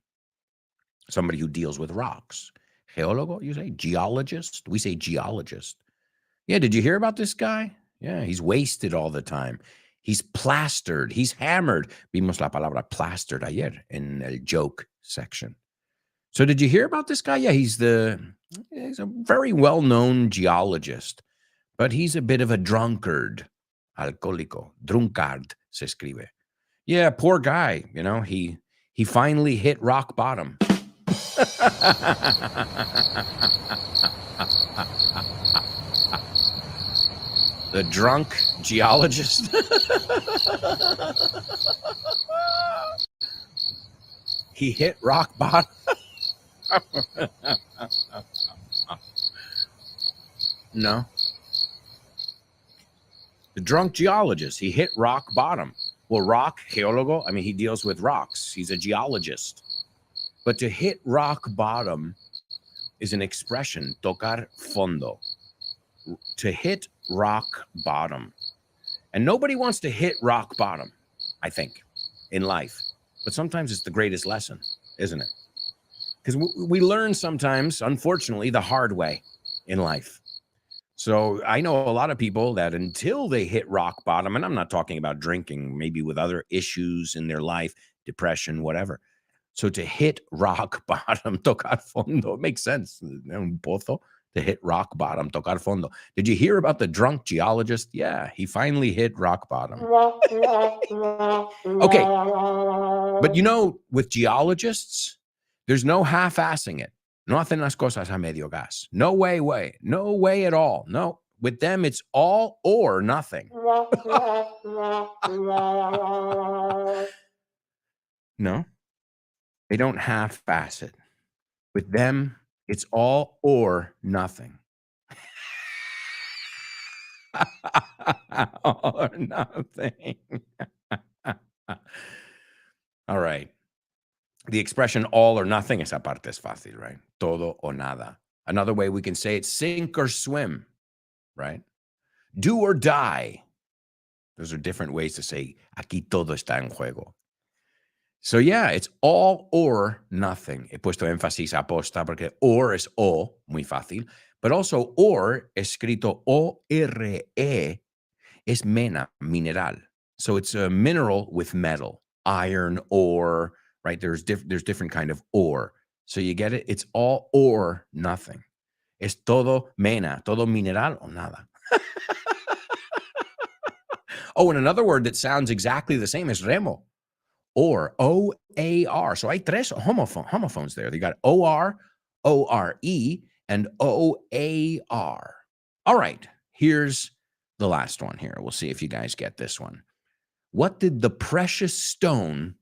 Somebody who deals with rocks. Geólogo, you say? Geologist? We say geologist. Yeah, did you hear about this guy? Yeah, he's wasted all the time. He's plastered. He's hammered. Vimos la palabra plastered ayer en el joke section. So did you hear about this guy? Yeah, he's a very well-known geologist, but he's a bit of a drunkard. Alcohólico. Drunkard se escribe. Yeah, poor guy. He finally hit rock bottom. The drunk geologist. He hit rock bottom. No. The drunk geologist, he hit rock bottom. Well, rock, geólogo, he deals with rocks. He's a geologist. But to hit rock bottom is an expression, tocar fondo. To hit rock bottom. And nobody wants to hit rock bottom, I think, in life. But sometimes it's the greatest lesson, isn't it? Because we learn sometimes, unfortunately, the hard way in life. So I know a lot of people that until they hit rock bottom, and I'm not talking about drinking, maybe with other issues in their life, depression, whatever. So to hit rock bottom, tocar fondo, it makes sense. Un pozo, to hit rock bottom, tocar fondo. Did you hear about the drunk geologist? Yeah, he finally hit rock bottom. Okay. But with geologists, there's no half-assing it. No hacen las cosas a medio gas. No way at all. No, With them, it's all or nothing. No, they don't half-ass it. With them, it's all or nothing. Or nothing. All right. The expression all or nothing, esa parte es fácil, right? Todo o nada. Another way we can say it, sink or swim, right? Do or die. Those are different ways to say, aquí todo está en juego. So yeah, it's all or nothing. He puesto énfasis aposta porque or es o, muy fácil, but also or, escrito O-R-E, es mena, mineral. So it's a mineral with metal, iron ore, right? There's different kind of ore. So you get it? It's all or nothing. Es todo mena, todo mineral o nada. Oh, and another word that sounds exactly the same is remo, or O-A-R. So hay tres homophones there. They got O-R, O-R-E, and O-A-R. All right, here's the last one here. We'll see if you guys get this one. What did the precious stone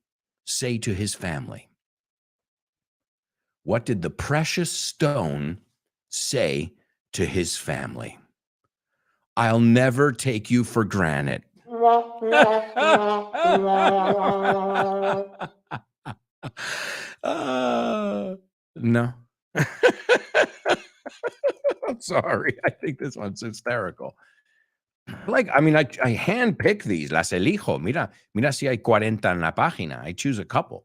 say to his family? What did the precious stone say to his family? I'll never take you for granted. No. I'm sorry. I think this one's hysterical. Like, I mean, I handpick these, las elijo. Mira si hay 40 en la página. I choose a couple.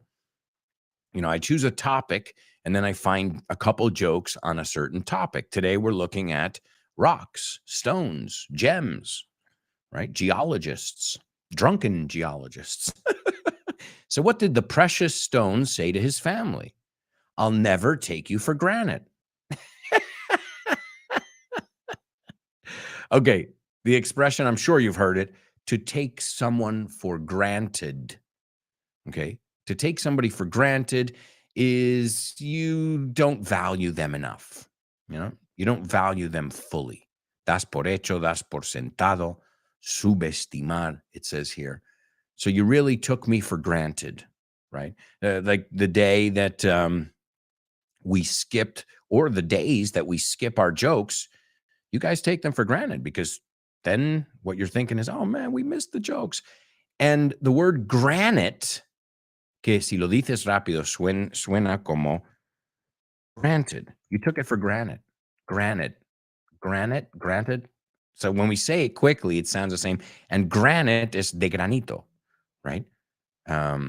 You know, I choose a topic, and then I find a couple jokes on a certain topic. Today, we're looking at rocks, stones, gems, right? Geologists, drunken geologists. So what did the precious stone say to his family? I'll never take you for granted. Okay, the expression, I'm sure you've heard it, to take someone for granted. Okay, to take somebody for granted is you don't value them enough. You know, you don't value them fully. Das por hecho, das por sentado, subestimar, it says here. So you really took me for granted, right? Like the day that we skipped, or the days that we skip our jokes, you guys take them for granted because then what you're thinking is, oh man, we missed the jokes. And the word granite, que si lo dices rápido, suena como granted. You took it for granted. Granted. So when we say it quickly, it sounds the same. And granite is de granito, right? A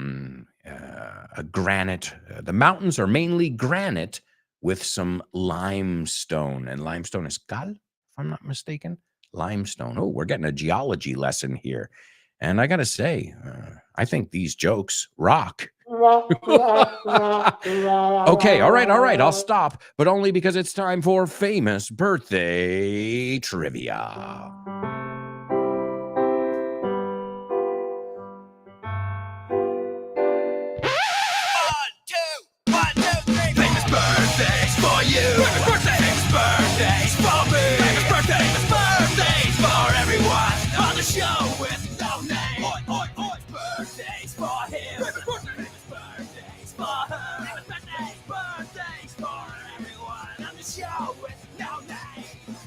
granite. The mountains are mainly granite with some limestone. And limestone is cal, if I'm not mistaken. Limestone. Oh, we're getting a geology lesson here. And I got to say, I think these jokes rock. Okay, all right, I'll stop, but only because it's time for famous birthday trivia. Famous birthdays for you. Famous birthdays for me. Famous birthdays for everyone on the show with no name. Birthdays for him. Famous birthdays for her. Famous birthdays for everyone on the show with no name.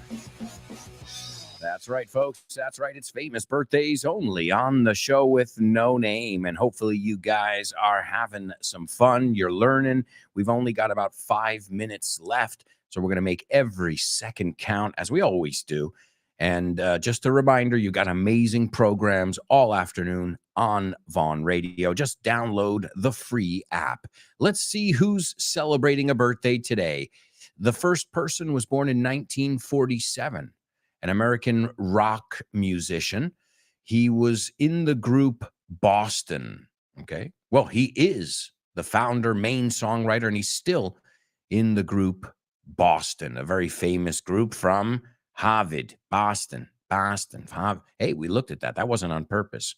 That's right, folks. That's right. It's famous birthdays only on the show with no name. And hopefully you guys are having some fun. You're learning. We've only got about 5 minutes left. So we're going to make every second count, as we always do. And just a reminder, you got amazing programs all afternoon on Vaughn Radio. Just download the free app. Let's see who's celebrating a birthday today. The first person was born in 1947. An American rock musician. He was in the group Boston, okay? Well, he is the founder, main songwriter, and he's still in the group Boston, a very famous group from Harvard, Boston. Hey, we looked at that. That wasn't on purpose.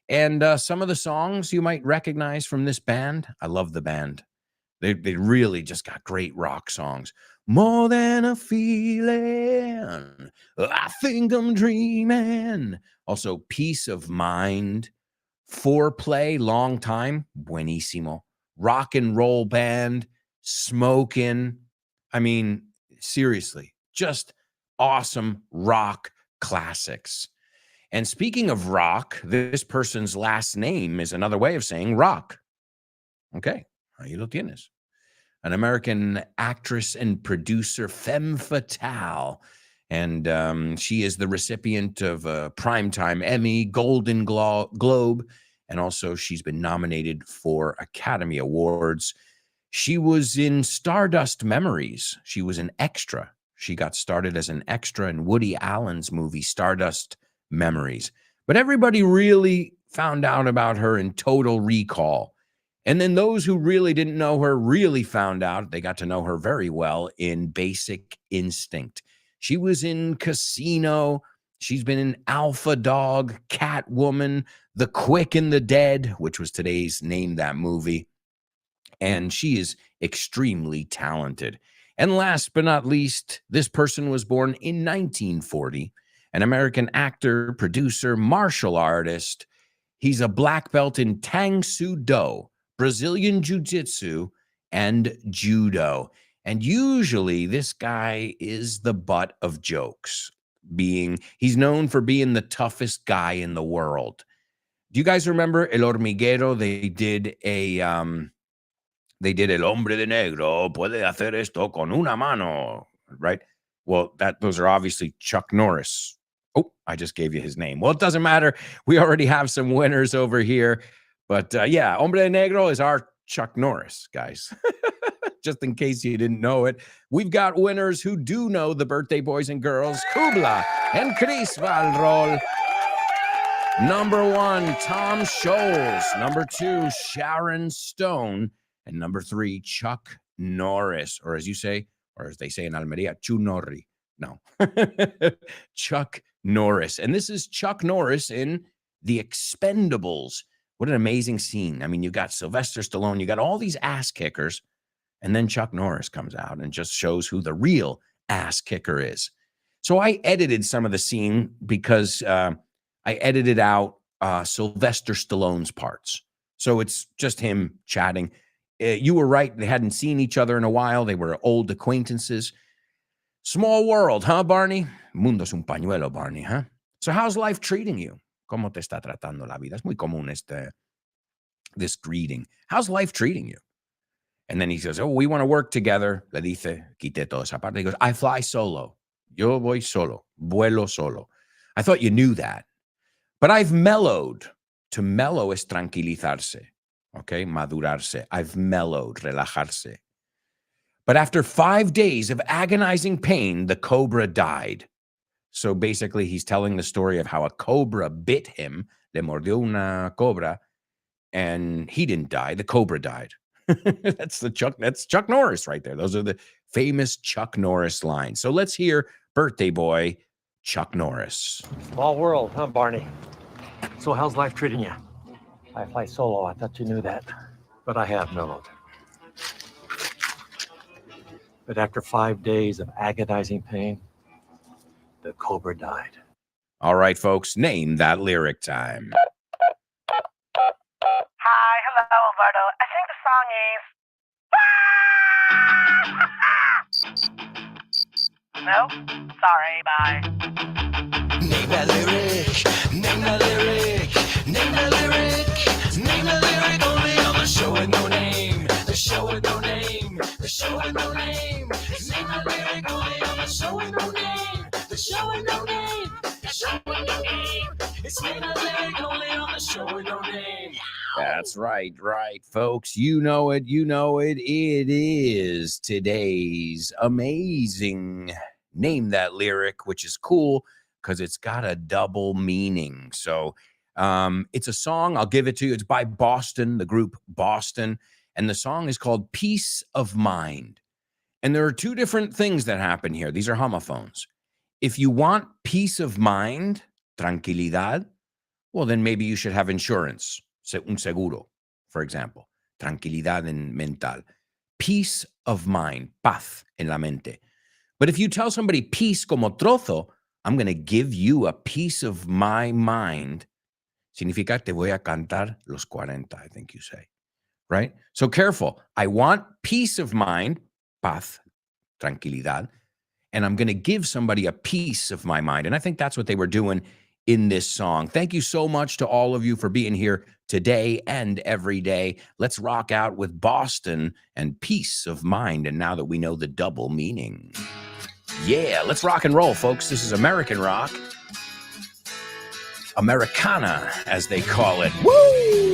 And some of the songs you might recognize from this band. I love the band. They really just got great rock songs. More than a feeling, I think I'm dreaming. Also, Peace of Mind, Foreplay, Long Time, buenísimo. Rock and Roll Band, Smokin'. I mean, seriously, just awesome rock classics. And speaking of rock, this person's last name is another way of saying rock. Okay, ahí lo tienes. An American actress and producer, femme fatale. And she is the recipient of a Primetime Emmy, Golden Globe, and also she's been nominated for Academy Awards. She was in Stardust Memories. She was an extra. She got started as an extra in Woody Allen's movie, Stardust Memories. But everybody really found out about her in Total Recall. And then those who really didn't know her really found out. They got to know her very well in Basic Instinct. She was in Casino. She's been in Alpha Dog, Catwoman, The Quick and the Dead, which was today's Name That movie. And she is extremely talented. And last but not least, this person was born in 1940, an American actor, producer, martial artist. He's a black belt in Tang Soo Do, Brazilian Jiu-Jitsu, and Judo. And usually this guy is the butt of jokes, he's known for being the toughest guy in the world. Do you guys remember El Hormiguero? They did El Hombre de Negro puede hacer esto con una mano, right? Well, those are obviously Chuck Norris. Oh, I just gave you his name. Well, it doesn't matter. We already have some winners over here. But yeah, Hombre de Negro is our Chuck Norris, guys. Just in case you didn't know it. We've got winners who do know the birthday boys and girls. Kubla and Chris Valrol. Number 1, Tom Scholes. Number 2, Sharon Stone. And number 3, Chuck Norris. Or as you say, or as they say in Almeria, Chunori. No. Chuck Norris. And this is Chuck Norris in The Expendables. What an amazing scene. I mean, you got Sylvester Stallone, you got all these ass kickers, and then Chuck Norris comes out and just shows who the real ass kicker is. So I edited some of the scene because I edited out Sylvester Stallone's parts. So it's just him chatting. You were right. They hadn't seen each other in a while. They were old acquaintances. Small world, huh, Barney? Mundo es un pañuelo, Barney, huh? So how's life treating you? ¿Cómo te está tratando la vida? Es muy común this greeting. How's life treating you? And then he says, oh, we want to work together. Le dice, quite toda esa parte. He goes, I fly solo. Yo voy solo. Vuelo solo. I thought you knew that. But I've mellowed. To mellow es tranquilizarse. Okay, madurarse. I've mellowed, relajarse. But after 5 days of agonizing pain, the cobra died. So basically, he's telling the story of how a cobra bit him. Le mordió una cobra. And he didn't die. The cobra died. That's Chuck Norris right there. Those are the famous Chuck Norris lines. So let's hear birthday boy Chuck Norris. Small world, huh, Barney? So how's life treating you? I fly solo. I thought you knew that, but I have mellowed. But after 5 days of agonizing pain, the cobra died. All right, folks, name that lyric time. Hi, hello, Alberto. I think the song is. No? Sorry, bye. Name that lyric, name that lyric, name that lyric, name that lyric only on the show with no name, the show with no name, the show with no name, name that lyric only on the show with no name, the show with no name, the show with no name, it's name that lyric only on the show with no name. That's right, folks. You know it. It is today's amazing Name That Lyric, which is cool because it's got a double meaning. So it's a song. I'll give it to you. It's by Boston, the group Boston. And the song is called Peace of Mind. And there are two different things that happen here. These are homophones. If you want peace of mind, tranquilidad, well, then maybe you should have insurance. Un seguro, for example. Tranquilidad mental. peace of mind, paz en la mente. But if you tell somebody peace como trozo, I'm going to give you a piece of my mind. Significa te voy a cantar los 40, I think you say, right? So careful. I want peace of mind, paz, tranquilidad, and I'm going to give somebody a piece of my mind. And I think that's what they were doing in this song. Thank you so much to all of you for being here today and every day. Let's rock out with Boston and Peace of Mind. And now that we know the double meaning. Yeah, let's rock and roll, folks. This is American rock. Americana, as they call it. Woo!